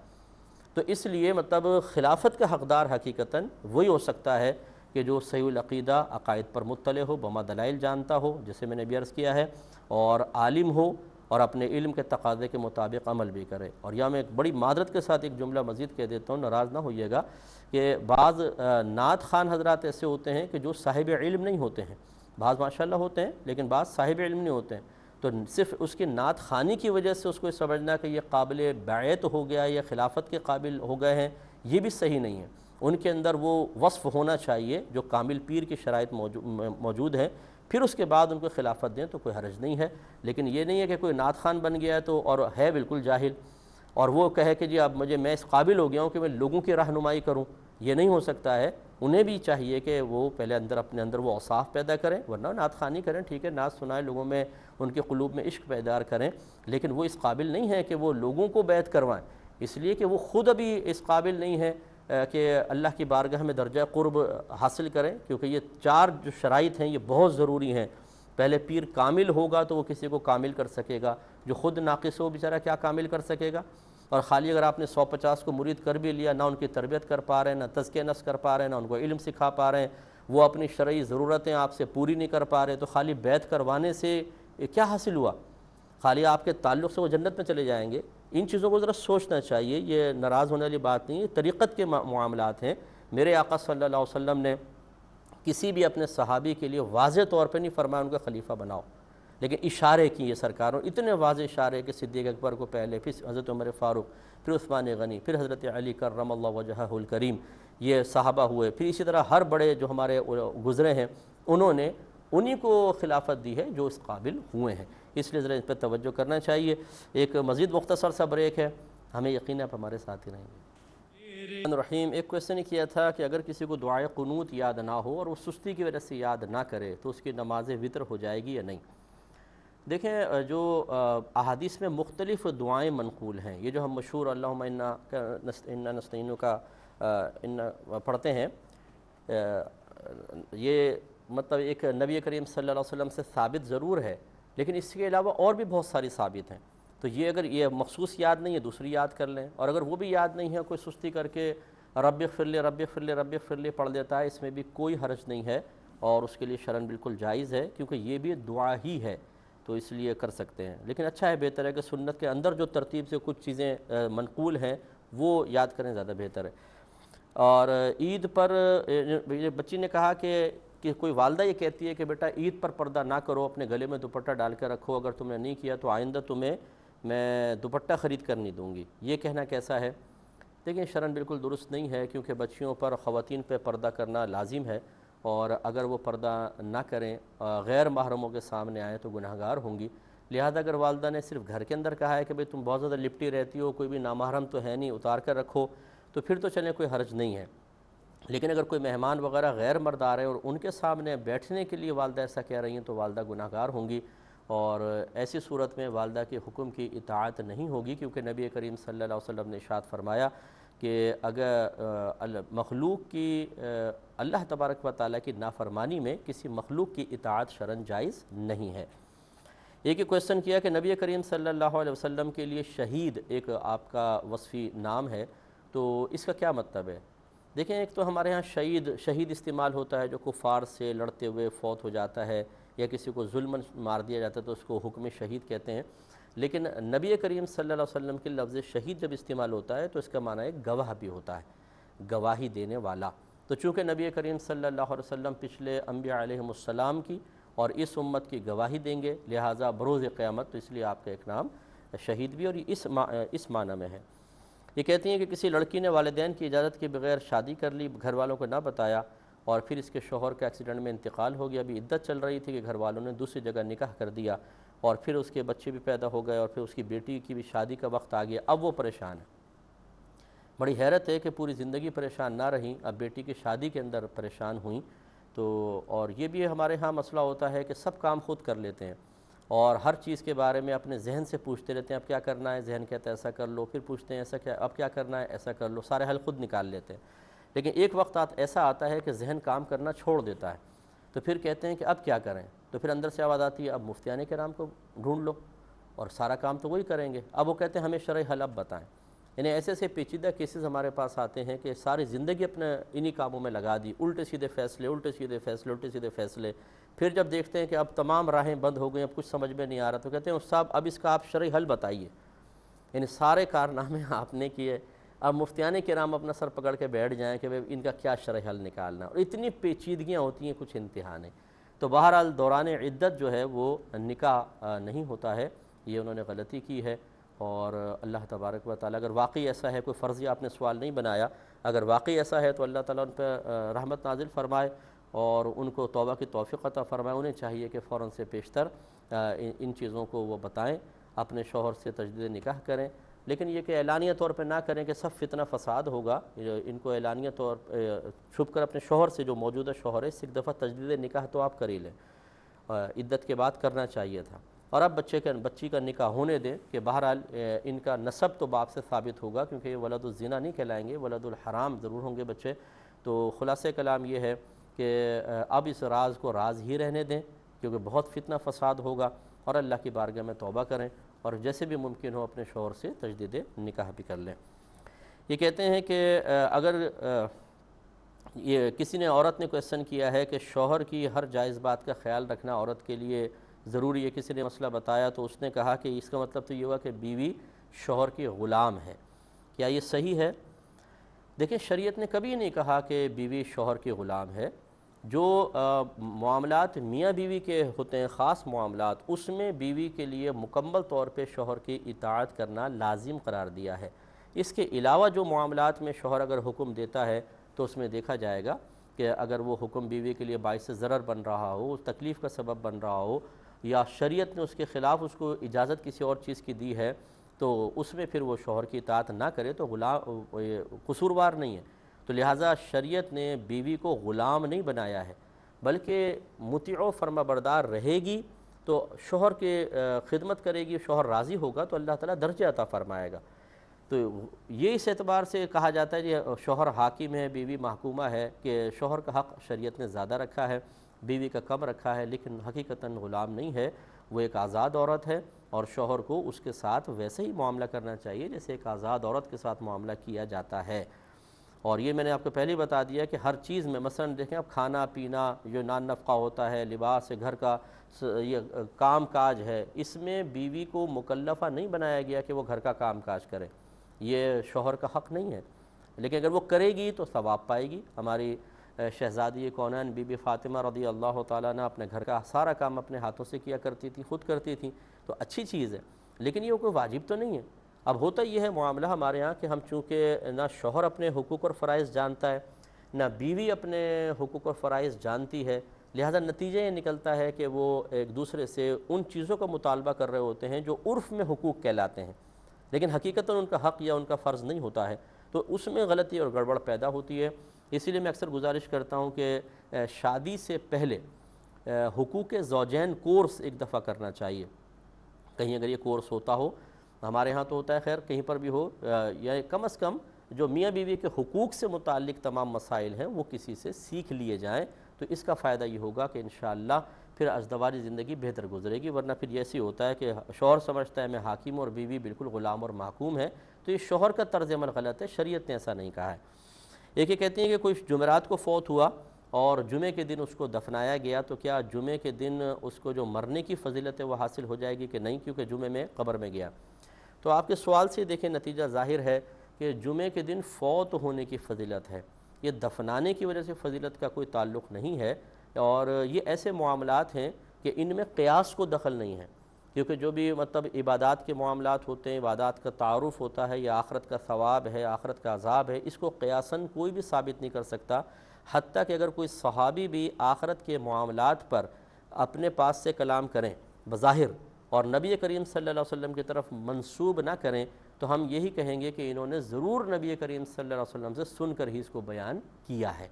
تو اس لیے مطلب خلافت کا حقدار حقیقتاً وہی ہو سکتا ہے کہ جو صحیح العقیدہ عقائد پر مطلع ہو، بما دلائل جانتا ہو جیسے میں نے بھی عرض کیا ہے، اور عالم ہو اور اپنے علم کے تقاضے کے مطابق عمل بھی کرے۔ اور یہاں میں ایک بڑی معذرت کے ساتھ ایک جملہ مزید کہہ دیتا ہوں، ناراض نہ ہوئیے گا، کہ بعض نعت خوان حضرات ایسے ہوتے ہیں کہ جو صاحب علم نہیں ہوتے ہیں، بعض ماشاءاللہ ہوتے ہیں لیکن بعض صاحب علم نہیں ہوتے ہیں، تو صرف اس کی نعت خوانی کی وجہ سے اس کو سمجھنا کہ یہ قابل بیعت ہو گیا یا خلافت کے قابل ہو گئے ہیں، یہ بھی صحیح نہیں ہے۔ ان کے اندر وہ وصف ہونا چاہیے جو کامل پیر کی شرائط موجود ہے، پھر اس کے بعد ان کو خلافت دیں تو کوئی حرج نہیں ہے۔ لیکن یہ نہیں ہے کہ کوئی نعت خوان بن گیا ہے تو اور ہے بالکل جاہل، اور وہ کہے کہ جی اب میں اس قابل ہو گیا ہوں کہ میں لوگوں کی رہنمائی کروں، یہ نہیں ہو سکتا ہے۔ انہیں بھی چاہیے کہ وہ پہلے اپنے اندر وہ اوصاف پیدا کریں، ورنہ نعت خوانی کریں، ٹھیک ہے، نعت سنائیں، لوگوں میں ان کے قلوب میں عشق پیدا کریں، لیکن وہ اس قابل نہیں ہے کہ وہ لوگوں کو بیعت کروائیں، اس لیے کہ وہ خود ابھی اس قابل نہیں ہے کہ اللہ کی بارگاہ میں درجہ قرب حاصل کریں، کیونکہ یہ 4 جو شرائط ہیں یہ بہت ضروری ہیں۔ پہلے پیر کامل ہوگا تو وہ کسی کو کامل کر سکے گا، جو خود ناقص ہو بیچارہ کیا کامل کر سکے گا؟ اور خالی اگر آپ نے 150 کو مرید کر بھی لیا، نہ ان کی تربیت کر پا رہے ہیں، نہ تزکیہ نفس کر پا رہے ہیں، نہ ان کو علم سکھا پا رہے ہیں، وہ اپنی شرعی ضرورتیں آپ سے پوری نہیں کر پا رہے، تو خالی بیعت کروانے سے کیا حاصل ہوا؟ خالی آپ کے تعلق سے وہ جنت میں چلے جائیں گے؟ ان چیزوں کو ذرا سوچنا چاہیے، یہ ناراض ہونے والی بات نہیں ہے، طریقت کے معاملات ہیں۔ میرے آقا صلی اللہ علیہ وسلم نے کسی بھی اپنے صحابی کے لیے واضح طور پہ نہیں فرمایا ان کا خلیفہ بناؤ، لیکن اشارے کیے سرکاروں، اتنے واضح اشارے کہ صدیق اکبر کو پہلے، پھر حضرت عمر فاروق، پھر عثمان غنی، پھر حضرت علی کرم اللہ وجہہ الکریم، یہ صحابہ ہوئے، پھر اسی طرح ہر بڑے جو ہمارے گزرے ہیں انہوں نے انہی کو خلافت دی ہے جو اس قابل ہوئے ہیں، اس لیے ذرا اس پہ توجہ کرنا چاہیے۔ ایک مزید مختصر سا بریک ہے، ہمیں یقین ہے آپ ہمارے ساتھ ہی رہیں گے۔ الرحیم، ایک کویسچن کیا تھا کہ اگر کسی کو دعائے قنوت یاد نہ ہو اور وہ سستی کی وجہ سے یاد نہ کرے تو اس کی نماز وتر ہو جائے گی یا نہیں؟ دیکھیں، جو احادیث میں مختلف دعائیں منقول ہیں، یہ جو ہم مشہور اللہم انا نستعینک پڑھتے ہیں، یہ مطلب ایک نبی کریم صلی اللہ علیہ وسلم سے ثابت ضرور ہے، لیکن اس کے علاوہ اور بھی بہت ساری ثابت ہیں۔ تو یہ اگر یہ مخصوص یاد نہیں ہے دوسری یاد کر لیں، اور اگر وہ بھی یاد نہیں ہے کوئی سستی کر کے رب اغفر لی رب اغفر لی رب اغفر لی پڑھ دیتا ہے، اس میں بھی کوئی حرج نہیں ہے اور اس کے لیے شرعاً بالکل جائز ہے، کیونکہ یہ بھی دعا ہی ہے تو اس لیے کر سکتے ہیں۔ لیکن اچھا ہے، بہتر ہے کہ سنت کے اندر جو ترتیب سے کچھ چیزیں منقول ہیں وہ یاد کریں، زیادہ بہتر ہے۔ اور عید پر بچی نے کہا کہ کوئی والدہ یہ کہتی ہے کہ بیٹا عید پر پردہ نہ کرو، اپنے گلے میں دوپٹہ ڈال کے رکھو، اگر تم نے نہیں کیا تو آئندہ تمہیں میں دوپٹہ خرید کر نہیں دوں گی، یہ کہنا کیسا ہے؟ دیکھیں، شرعاً بالکل درست نہیں ہے، کیونکہ بچیوں پر، خواتین پہ پردہ کرنا لازم ہے، اور اگر وہ پردہ نہ کریں، غیر محرموں کے سامنے آئیں تو گناہگار ہوں گی۔ لہذا اگر والدہ نے صرف گھر کے اندر کہا ہے کہ بھئی تم بہت زیادہ لپٹی رہتی ہو، کوئی بھی نامحرم تو ہے نہیں، اتار کر رکھو، تو پھر تو چلیں کوئی حرج نہیں ہے۔ لیکن اگر کوئی مہمان وغیرہ غیر مرد آ رہے ہیں اور ان کے سامنے بیٹھنے کے لیے والدہ ایسا کہہ رہی ہیں تو والدہ گناہگار ہوں گی، اور ایسی صورت میں والدہ کے حکم کی اطاعت نہیں ہوگی، کیونکہ نبی کریم صلی اللہ علیہ وسلم نے ارشاد فرمایا کہ اگر مخلوق کی اللہ تبارک و تعالیٰ کی نافرمانی میں کسی مخلوق کی اطاعت شرعاً جائز نہیں ہے۔ ایک ہی کویسچن کیا کہ نبی کریم صلی اللہ علیہ وسلم کے لیے شہید ایک آپ کا وصفی نام ہے، تو اس کا کیا مطلب ہے؟ دیکھیں، ایک تو ہمارے ہاں شہید استعمال ہوتا ہے جو کفار سے لڑتے ہوئے فوت ہو جاتا ہے، یا کسی کو ظلماً مار دیا جاتا ہے تو اس کو حکم شہید کہتے ہیں، لیکن نبی کریم صلی اللہ علیہ وسلم کے لفظ شہید جب استعمال ہوتا ہے تو اس کا معنی ایک گواہ بھی ہوتا ہے، گواہی دینے والا۔ تو چونکہ نبی کریم صلی اللہ علیہ وسلم پچھلے انبیاء علیہم السلام کی اور اس امت کی گواہی دیں گے، لہٰذا بروز قیامت تو اس لیے آپ کا ایک نام شہید بھی اور اس معنی میں ہے۔ یہ کہتی ہیں کہ کسی لڑکی نے والدین کی اجازت کے بغیر شادی کر لی، گھر والوں کو نہ بتایا، اور پھر اس کے شوہر کا ایکسیڈنٹ میں انتقال ہو گیا، ابھی عدت چل رہی تھی کہ گھر والوں نے دوسری جگہ نکاح کر دیا، اور پھر اس کے بچے بھی پیدا ہو گئے، اور پھر اس کی بیٹی کی بھی شادی کا وقت آ گیا، اب وہ پریشان ہے۔ بڑی حیرت ہے کہ پوری زندگی پریشان نہ رہیں، اب بیٹی کی شادی کے اندر پریشان ہوئیں، تو اور یہ بھی ہمارے ہاں مسئلہ ہوتا ہے کہ سب کام خود کر لیتے ہیں، اور ہر چیز کے بارے میں اپنے ذہن سے پوچھتے رہتے ہیں، اب کیا کرنا ہے، ذہن کہتا ہے ایسا کر لو، پھر پوچھتے ہیں ایسا کیا، اب کیا کرنا ہے، ایسا کر لو، سارے حل خود نکال لیتے ہیں۔ لیکن ایک وقت ایسا آتا ہے کہ ذہن کام کرنا چھوڑ دیتا ہے، تو پھر کہتے ہیں کہ اب کیا کریں، تو پھر اندر سے آواز آتی ہے اب مفتیان کرام کو ڈھونڈ لو، اور سارا کام تو وہی کریں گے، اب وہ کہتے ہیں ہمیں شرعی حل اب بتائیں۔ یعنی ایسے ایسے پیچیدہ کیسز ہمارے پاس آتے ہیں کہ ساری زندگی اپنے انہی کاموں میں لگا دی، الٹے سیدھے فیصلے، الٹے سیدھے فیصلے، الٹے سیدھے فیصلے، پھر جب دیکھتے ہیں کہ اب تمام راہیں بند ہو گئیں، اب کچھ سمجھ میں نہیں آ رہا، تو کہتے ہیں صاحب اب اس کا آپ شرعی حل بتائیے۔ یعنی سارے کارنامے آپ نے کیے، اب مفتیان کرام اپنا سر پکڑ کے بیٹھ جائیں کہ ان کا کیا شرعی حل نکالنا، اور اتنی پیچیدگیاں ہوتی ہیں کچھ انتہا نہیں۔ تو بہرحال دوران عدت جو ہے وہ نکاح نہیں ہوتا ہے، یہ انہوں نے غلطی کی ہے، اور اللہ تبارک و تعالیٰ اگر واقعی ایسا ہے، کوئی فرضیہ آپ نے سوال نہیں بنایا، اگر واقعی ایسا ہے تو اللہ تعالیٰ ان پہ رحمت نازل فرمائے اور ان کو توبہ کی توفیق عطا فرمائے۔ انہیں چاہیے کہ فوراً سے پیشتر ان چیزوں کو وہ بتائیں، اپنے شوہر سے تجدید نکاح کریں، لیکن یہ کہ اعلانیہ طور پہ نہ کریں کہ سب فتنہ فساد ہوگا، ان کو اعلانیہ طور چھپ کر اپنے شوہر سے، جو موجودہ شوہر ہے، اس ایک دفعہ تجدید نکاح تو آپ کر ہی لیں، عدت کے بعد کرنا چاہیے تھا، اور اب بچی کا نکاح ہونے دیں کہ بہرحال ان کا نسب تو باپ سے ثابت ہوگا، کیونکہ یہ ولد الزنا نہیں کہلائیں گے، ولد الحرام ضرور ہوں گے بچے۔ تو خلاصہ کلام یہ ہے کہ اب اس راز کو راز ہی رہنے دیں، کیونکہ بہت فتنہ فساد ہوگا، اور اللہ کی بارگاہ میں توبہ کریں، اور جیسے بھی ممکن ہو اپنے شوہر سے تجدید نکاح بھی کر لیں۔ یہ کہتے ہیں کہ اگر یہ کسی نے عورت نے کویسچن کیا ہے کہ شوہر کی ہر جائز بات کا خیال رکھنا عورت کے لیے ضروری ہے، کسی نے مسئلہ بتایا تو اس نے کہا کہ اس کا مطلب تو یہ ہوا کہ بیوی شوہر کی غلام ہے، کیا یہ صحیح ہے؟ دیکھیں، شریعت نے کبھی نہیں کہا کہ بیوی شوہر کی غلام ہے، جو معاملات میاں بیوی کے ہوتے ہیں، خاص معاملات، اس میں بیوی کے لیے مکمل طور پہ شوہر کی اطاعت کرنا لازم قرار دیا ہے۔ اس کے علاوہ جو معاملات میں شوہر اگر حکم دیتا ہے تو اس میں دیکھا جائے گا کہ اگر وہ حکم بیوی کے لیے باعث ضرر بن رہا ہو، تکلیف کا سبب بن رہا ہو، یا شریعت نے اس کے خلاف اس کو اجازت کسی اور چیز کی دی ہے، تو اس میں پھر وہ شوہر کی اطاعت نہ کرے تو قصوروار نہیں ہے۔ تو لہٰذا شریعت نے بیوی کو غلام نہیں بنایا ہے، بلکہ مطیع و فرما بردار رہے گی تو شوہر کے خدمت کرے گی، شوہر راضی ہوگا تو اللہ تعالیٰ درجہ عطا فرمائے گا۔ تو یہ اس اعتبار سے کہا جاتا ہے کہ شوہر حاکم ہے، بیوی محکومہ ہے، کہ شوہر کا حق شریعت نے زیادہ رکھا ہے، بیوی کا کم رکھا ہے، لیکن حقیقتاً غلام نہیں ہے، وہ ایک آزاد عورت ہے، اور شوہر کو اس کے ساتھ ویسے ہی معاملہ کرنا چاہیے جیسے ایک آزاد عورت کے ساتھ معاملہ کیا جاتا ہے۔ اور یہ میں نے آپ کو پہلے بتا دیا کہ ہر چیز میں مثلا دیکھیں اب کھانا پینا جو نان نفقہ ہوتا ہے، لباس ہے، گھر کا یہ کام کاج ہے، اس میں بیوی کو مکلفہ نہیں بنایا گیا کہ وہ گھر کا کام کاج کرے، یہ شوہر کا حق نہیں ہے، لیکن اگر وہ کرے گی تو ثواب پائے گی۔ ہماری شہزادی کونین بی بی فاطمہ رضی اللہ تعالیٰ نے اپنے گھر کا سارا کام اپنے ہاتھوں سے کیا کرتی تھی، خود کرتی تھیں، تو اچھی چیز ہے، لیکن یہ کوئی واجب تو نہیں ہے۔ اب ہوتا یہ ہے معاملہ ہمارے ہاں کہ ہم چونکہ نہ شوہر اپنے حقوق اور فرائض جانتا ہے، نہ بیوی اپنے حقوق اور فرائض جانتی ہے، لہذا نتیجہ یہ نکلتا ہے کہ وہ ایک دوسرے سے ان چیزوں کا مطالبہ کر رہے ہوتے ہیں جو عرف میں حقوق کہلاتے ہیں، لیکن حقیقتاً ان کا حق یا ان کا فرض نہیں ہوتا ہے، تو اس میں غلطی اور گڑبڑ پیدا ہوتی ہے۔ اسی لیے میں اکثر گزارش کرتا ہوں کہ شادی سے پہلے حقوق زوجین کورس ایک دفعہ کرنا چاہیے، کہیں اگر یہ کورس ہوتا ہو، ہمارے ہاں تو ہوتا ہے، خیر کہیں پر بھی ہو، یا کم از کم جو میاں بیوی کے حقوق سے متعلق تمام مسائل ہیں وہ کسی سے سیکھ لیے جائیں، تو اس کا فائدہ یہ ہوگا کہ انشاءاللہ پھر ازدواجی زندگی بہتر گزرے گی، ورنہ پھر یہ ایسی ہوتا ہے کہ شوہر سمجھتا ہے میں حاکم اور بیوی بالکل غلام اور محکوم ہے، تو یہ شوہر کا طرز عمل غلط ہے، شریعت نے ایسا نہیں کہا ہے۔ ایک یہ کہتے ہیں کہ کوئی جمعرات کو فوت ہوا اور جمعے کے دن اس کو دفنایا گیا، تو کیا جمعے کے دن اس کو جو مرنے کی فضیلت ہے وہ حاصل ہو جائے گی کہ نہیں، کیونکہ جمعے میں قبر میں گیا؟ تو آپ کے سوال سے دیکھیں نتیجہ ظاہر ہے کہ جمعے کے دن فوت ہونے کی فضیلت ہے، یہ دفنانے کی وجہ سے فضیلت کا کوئی تعلق نہیں ہے، اور یہ ایسے معاملات ہیں کہ ان میں قیاس کو دخل نہیں ہے، کیونکہ جو بھی مطلب عبادات کے معاملات ہوتے ہیں، عبادات کا تعارف ہوتا ہے، یا آخرت کا ثواب ہے، آخرت کا عذاب ہے، اس کو قیاساً کوئی بھی ثابت نہیں کر سکتا، حتیٰ کہ اگر کوئی صحابی بھی آخرت کے معاملات پر اپنے پاس سے کلام کریں بظاہر اور نبی کریم صلی اللہ علیہ وسلم کی طرف منسوب نہ کریں، تو ہم یہی کہیں گے کہ انہوں نے ضرور نبی کریم صلی اللہ علیہ وسلم سے سن کر ہی اس کو بیان کیا ہے،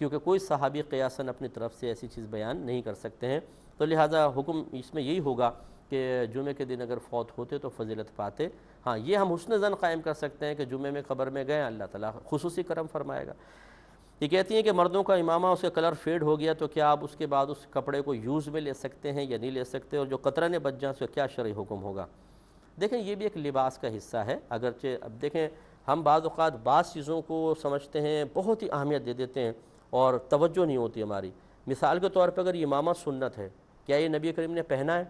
کیونکہ کوئی صحابی قیاساً اپنی طرف سے ایسی چیز بیان نہیں کر سکتے ہیں، تو لہٰذا حکم اس میں یہی ہوگا کہ جمعے کے دن اگر فوت ہوتے تو فضیلت پاتے۔ ہاں یہ ہم حسن ظن قائم کر سکتے ہیں کہ جمعے میں قبر میں گئے، اللہ تعالیٰ خصوصی کرم فرمائے گا۔ یہ کہتی ہیں کہ مردوں کا امامہ اس کا کلر فیڈ ہو گیا تو کیا آپ اس کے بعد اس کپڑے کو یوز میں لے سکتے ہیں یا نہیں لے سکتے، اور جو قطرنے بچ جائیں اس کا کیا شرعی حکم ہوگا؟ دیکھیں یہ بھی ایک لباس کا حصہ ہے، اگرچہ اب دیکھیں ہم بعض اوقات بعض چیزوں کو سمجھتے ہیں، بہت ہی اہمیت دے دیتے ہیں اور توجہ نہیں ہوتی ہماری۔ مثال کے طور پہ اگر یہ امامہ سنت ہے، کیا یہ نبی کریم نے پہنا ہے؟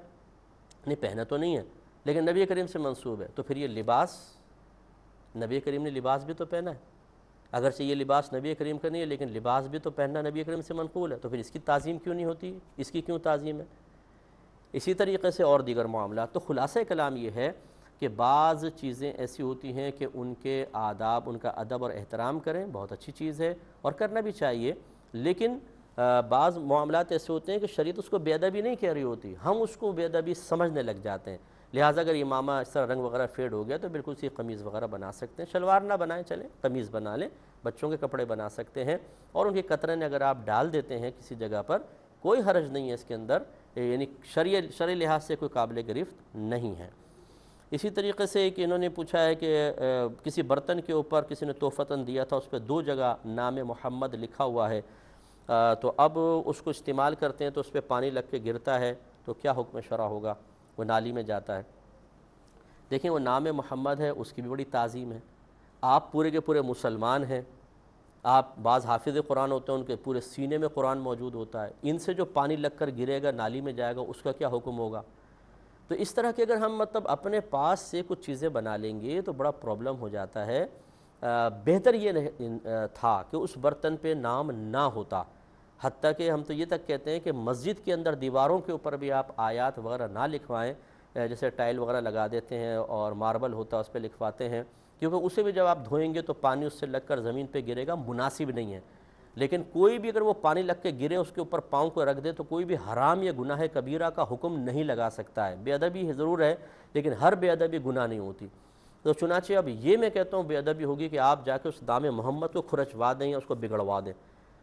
نہیں پہنا تو نہیں ہے، لیکن نبی کریم سے منسوب ہے، تو پھر یہ لباس، نبی کریم نے لباس بھی تو پہنا ہے، اگرچہ یہ لباس نبی کریم کا نہیں ہے لیکن لباس بھی تو پہننا نبی کریم سے منقول ہے، تو پھر اس کی تعظیم کیوں نہیں ہوتی، اس کی کیوں تعظیم ہے؟ اسی طریقے سے اور دیگر معاملات۔ تو خلاصہ کلام یہ ہے کہ بعض چیزیں ایسی ہوتی ہیں کہ ان کے آداب، ان کا ادب اور احترام کریں، بہت اچھی چیز ہے اور کرنا بھی چاہیے، لیکن بعض معاملات ایسے ہوتے ہیں کہ شریعت اس کو بے ادبی نہیں کہہ رہی ہوتی، ہم اس کو بے ادبی سمجھنے لگ جاتے ہیں، لہٰذا اگر امامہ اس طرح رنگ وغیرہ فیڈ ہو گیا تو بالکل سی قمیض وغیرہ بنا سکتے ہیں، شلوار نہ بنائیں چلیں قمیض بنا لیں، بچوں کے کپڑے بنا سکتے ہیں، اور ان کے قطرے اگر آپ ڈال دیتے ہیں کسی جگہ پر کوئی حرج نہیں ہے اس کے اندر، یعنی شرعی لحاظ سے کوئی قابل گرفت نہیں ہے۔ اسی طریقے سے کہ انہوں نے پوچھا ہے کہ کسی برتن کے اوپر کسی نے تحفتاً دیا تھا، اس پہ 2 جگہ نام محمد لکھا ہوا ہے، تو اب اس کو استعمال کرتے ہیں تو اس پہ پانی لگ کے گرتا ہے، تو کیا حکم شرع ہوگا؟ وہ نالی میں جاتا ہے۔ دیکھیں وہ نام محمد ہے، اس کی بھی بڑی تعظیم ہے، آپ پورے کے پورے مسلمان ہیں، آپ بعض حافظ قرآن ہوتے ہیں ان کے پورے سینے میں قرآن موجود ہوتا ہے، ان سے جو پانی لگ کر گرے گا نالی میں جائے گا اس کا کیا حکم ہوگا؟ تو اس طرح کہ اگر ہم مطلب اپنے پاس سے کچھ چیزیں بنا لیں گے تو بڑا پرابلم ہو جاتا ہے۔ بہتر یہ تھا کہ اس برتن پہ نام نہ ہوتا، حتیٰ کہ ہم تو یہ تک کہتے ہیں کہ مسجد کے اندر دیواروں کے اوپر بھی آپ آیات وغیرہ نہ لکھوائیں، جیسے ٹائل وغیرہ لگا دیتے ہیں اور ماربل ہوتا ہے اس پہ لکھواتے ہیں، کیونکہ اسے بھی جب آپ دھوئیں گے تو پانی اس سے لگ کر زمین پہ گرے گا، مناسب نہیں ہے۔ لیکن کوئی بھی اگر وہ پانی لگ کے گرے اس کے اوپر پاؤں کو رکھ دے تو کوئی بھی حرام یا گناہ کبیرہ کا حکم نہیں لگا سکتا ہے۔ بے ادبی ضرور ہے لیکن ہر بے ادبی گناہ نہیں ہوتی۔ تو چنانچہ اب یہ میں کہتا ہوں بے ادبی ہوگی کہ آپ جا کے اس دام محمد کو کھرچوا دیں یا اس کو بگڑوا دیں،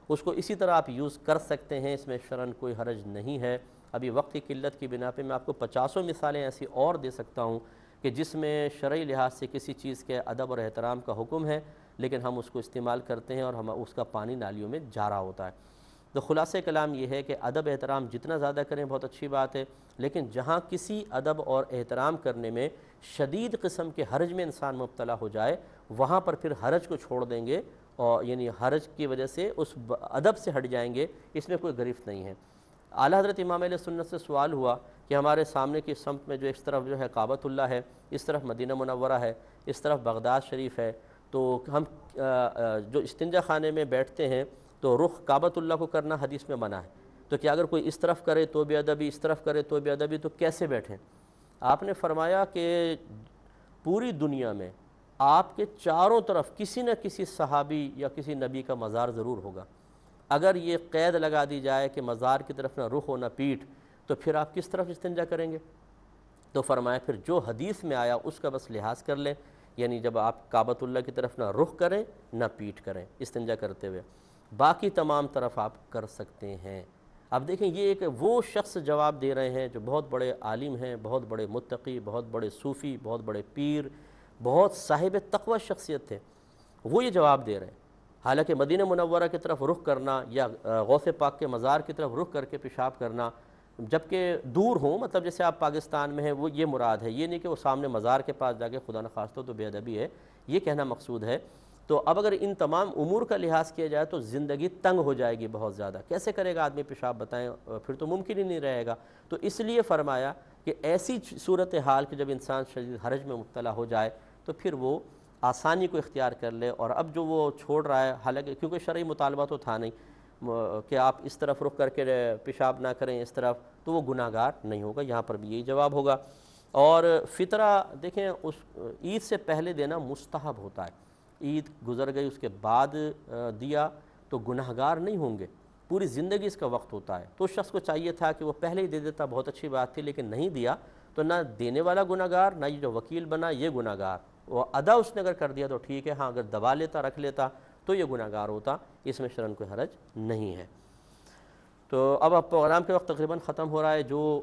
اس کو اسی طرح آپ یوز کر سکتے ہیں، اس میں شرعاً کوئی حرج نہیں ہے۔ ابھی وقت کی قلت کی بنا پہ میں آپ کو 50 مثالیں ایسی اور دے سکتا ہوں کہ جس میں شرعی لحاظ سے کسی چیز کے ادب اور احترام کا حکم ہے لیکن ہم اس کو استعمال کرتے ہیں اور ہم اس کا پانی نالیوں میں جا رہا ہوتا ہے۔ تو خلاصہ کلام یہ ہے کہ ادب احترام جتنا زیادہ کریں بہت اچھی بات ہے، لیکن جہاں کسی ادب اور احترام کرنے میں شدید قسم کے حرج میں انسان مبتلا ہو جائے وہاں پر پھر حرج کو چھوڑ دیں گے، اور یعنی حرج کی وجہ سے اس ادب سے ہٹ جائیں گے، اس میں کوئی گرفت نہیں ہے۔ اعلیٰ حضرت امام اہل سنت سے سوال ہوا کہ ہمارے سامنے کی سمت میں جو اس طرف جو ہے کعبۃ اللہ ہے، اس طرف مدینہ منورہ ہے، اس طرف بغداد شریف ہے، تو ہم جو استنجا خانے میں بیٹھتے ہیں تو رخ کعبۃ اللہ کو کرنا حدیث میں منع ہے، تو کیا اگر کوئی اس طرف کرے تو بے ادبی، اس طرف کرے تو بے ادبی، تو کیسے بیٹھیں؟ آپ نے فرمایا کہ پوری دنیا میں آپ کے چاروں طرف کسی نہ کسی صحابی یا کسی نبی کا مزار ضرور ہوگا۔ اگر یہ قید لگا دی جائے کہ مزار کی طرف نہ رخ ہو نہ پیٹھ، تو پھر آپ کس طرف استنجا کریں گے؟ تو فرمایا پھر جو حدیث میں آیا اس کا بس لحاظ کر لیں، یعنی جب آپ کعبۃ اللہ کی طرف نہ رخ کریں نہ پیٹھ کریں استنجا کرتے ہوئے، باقی تمام طرف آپ کر سکتے ہیں۔ اب دیکھیں یہ ایک وہ شخص جواب دے رہے ہیں جو بہت بڑے عالم ہیں، بہت بڑے متقی، بہت بڑے صوفی، بہت بڑے پیر، بہت صاحب تقوی شخصیت تھے، وہ یہ جواب دے رہے ہیں۔ حالانکہ مدینہ منورہ کی طرف رخ کرنا یا غوث پاک کے مزار کی طرف رخ کر کے پیشاب کرنا جبکہ دور ہوں، مطلب جیسے آپ پاکستان میں ہیں، وہ یہ مراد ہے، یہ نہیں کہ وہ سامنے مزار کے پاس جا کے خدا نخواستہ تو بے ادبی ہے، یہ کہنا مقصود ہے۔ تو اب اگر ان تمام امور کا لحاظ کیا جائے تو زندگی تنگ ہو جائے گی بہت زیادہ، کیسے کرے گا آدمی پیشاب بتائیں، پھر تو ممکن ہی نہیں رہے گا۔ تو اس لیے فرمایا کہ ایسی صورتحال کہ جب انسان شدید حرج میں مبتلا ہو جائے تو پھر وہ آسانی کو اختیار کر لے، اور اب جو وہ چھوڑ رہا ہے، حالانکہ کیونکہ شرعی مطالبہ تو تھا نہیں کہ آپ اس طرف رخ کر کے پیشاب نہ کریں اس طرف، تو وہ گناہ گار نہیں ہوگا، یہاں پر بھی یہی جواب ہوگا۔ اور فطرہ دیکھیں اس عید سے پہلے دینا مستحب ہوتا ہے، عید گزر گئی اس کے بعد دیا تو گناہ گار نہیں ہوں گے، پوری زندگی اس کا وقت ہوتا ہے۔ تو اس شخص کو چاہیے تھا کہ وہ پہلے ہی دے دیتا، بہت اچھی بات تھی، لیکن نہیں دیا تو نہ دینے والا گناہ گار، نہ یہ جو وکیل بنا یہ گناہ گار۔ وہ ادا اس نے اگر کر دیا تو ٹھیک ہے، ہاں اگر دبا لیتا رکھ لیتا تو یہ گناہ گار ہوتا، اس میں شرعاً کوئی حرج نہیں ہے۔ تو اب پروگرام کے وقت تقریباً ختم ہو رہا ہے، جو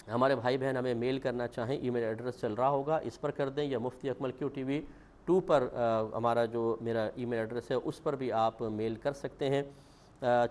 ہمارے بھائی بہن ہمیں میل کرنا چاہیں ای میل ایڈریس چل رہا ہوگا، اس پر کر دیں، یا مفتی اکمل QTV2 پر ہمارا جو میرا ای میل ایڈریس ہے اس پر بھی آپ میل کر سکتے ہیں۔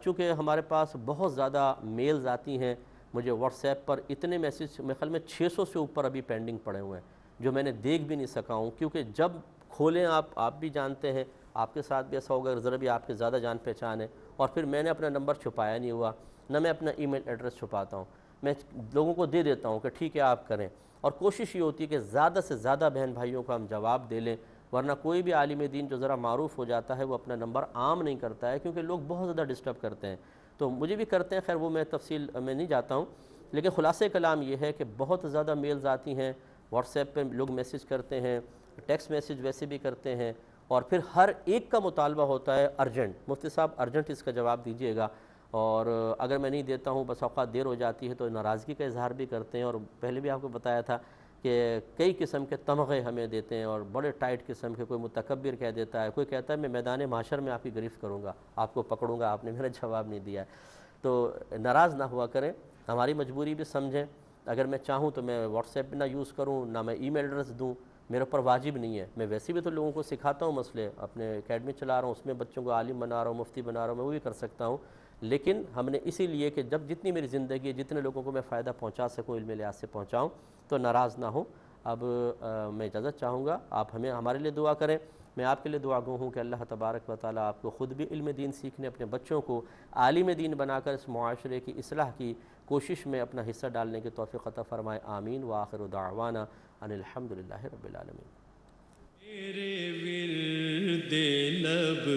چونکہ ہمارے پاس بہت زیادہ میلز آتی ہیں، مجھے واٹس ایپ پر اتنے میسیج میرے خیال میں 600 سے اوپر ابھی پینڈنگ پڑے ہوئے ہیں جو میں نے دیکھ بھی نہیں سکا ہوں، کیونکہ جب کھولیں آپ بھی جانتے ہیں، آپ کے ساتھ بھی ایسا ہوگا، ذرا بھی آپ کے زیادہ جان پہچان ہے، اور پھر میں نے اپنا نمبر چھپایا نہیں ہوا، نہ میں اپنا ای میل ایڈریس چھپاتا ہوں، میں لوگوں کو دے دیتا ہوں کہ ٹھیک ہے آپ کریں، اور کوشش یہ ہوتی ہے کہ زیادہ سے زیادہ بہن بھائیوں کو ہم جواب دے لیں، ورنہ کوئی بھی عالم دین جو ذرا معروف ہو جاتا ہے وہ اپنا نمبر عام نہیں کرتا ہے، کیونکہ لوگ بہت زیادہ ڈسٹرب کرتے ہیں، تو مجھے بھی کرتے ہیں، خیر وہ میں تفصیل میں نہیں جاتا ہوں، لیکن خلاصہ کلام یہ ہے کہ بہت زیادہ میلز آتی ہیں، واٹس ایپ پہ لوگ میسیج کرتے ہیں، ٹیکسٹ میسیج ویسے بھی کرتے ہیں، اور پھر ہر ایک کا مطالبہ ہوتا ہے ارجنٹ، مفتی صاحب ارجنٹ اس کا جواب دیجیے گا، اور اگر میں نہیں دیتا ہوں بس اوقات دیر ہو جاتی ہے تو ناراضگی کا اظہار بھی کرتے ہیں، اور پہلے بھی آپ کو بتایا تھا کہ کئی قسم کے تمغے ہمیں دیتے ہیں، اور بڑے ٹائٹ قسم کے، کوئی متکبر کہہ دیتا ہے، کوئی کہتا ہے میں میدان محشر میں آپ کی گرفت کروں گا، آپ کو پکڑوں گا، آپ نے میرا جواب نہیں دیا ہے، تو ناراض نہ ہوا کریں، ہماری مجبوری بھی سمجھیں، اگر میں چاہوں تو میں واٹس ایپ نہ یوز کروں، نہ میں ای میل ایڈریس دوں، میرے اوپر واجب نہیں ہے، میں ویسے بھی تو لوگوں کو سکھاتا ہوں مسئلے، اپنے اکیڈمی چلا رہا ہوں، اس میں بچوں کو عالم بنا رہا ہوں، مفتی بنا رہا ہوں، میں وہ بھی کر سکتا ہوں، لیکن ہم نے اسی لیے کہ جب جتنی میری زندگی ہے، جتنے لوگوں کو میں فائدہ پہنچا سکوں علم لحاظ سے پہنچاؤں، تو ناراض نہ ہوں۔ اب میں اجازت چاہوں گا، آپ ہمارے لیے دعا کریں، میں آپ کے لیے دعا گو ہوں کہ اللہ تبارک و تعالیٰ آپ کو خود بھی علم دین سیکھنے، اپنے بچوں کو عالم دین بنا کر اس معاشرے کی اصلاح کی کوشش میں اپنا حصہ ڈالنے کی توفیق عطا فرمائے، آمین، وآخر دعوانا ان الحمدللہ رب العالمین۔ میرے ورد لب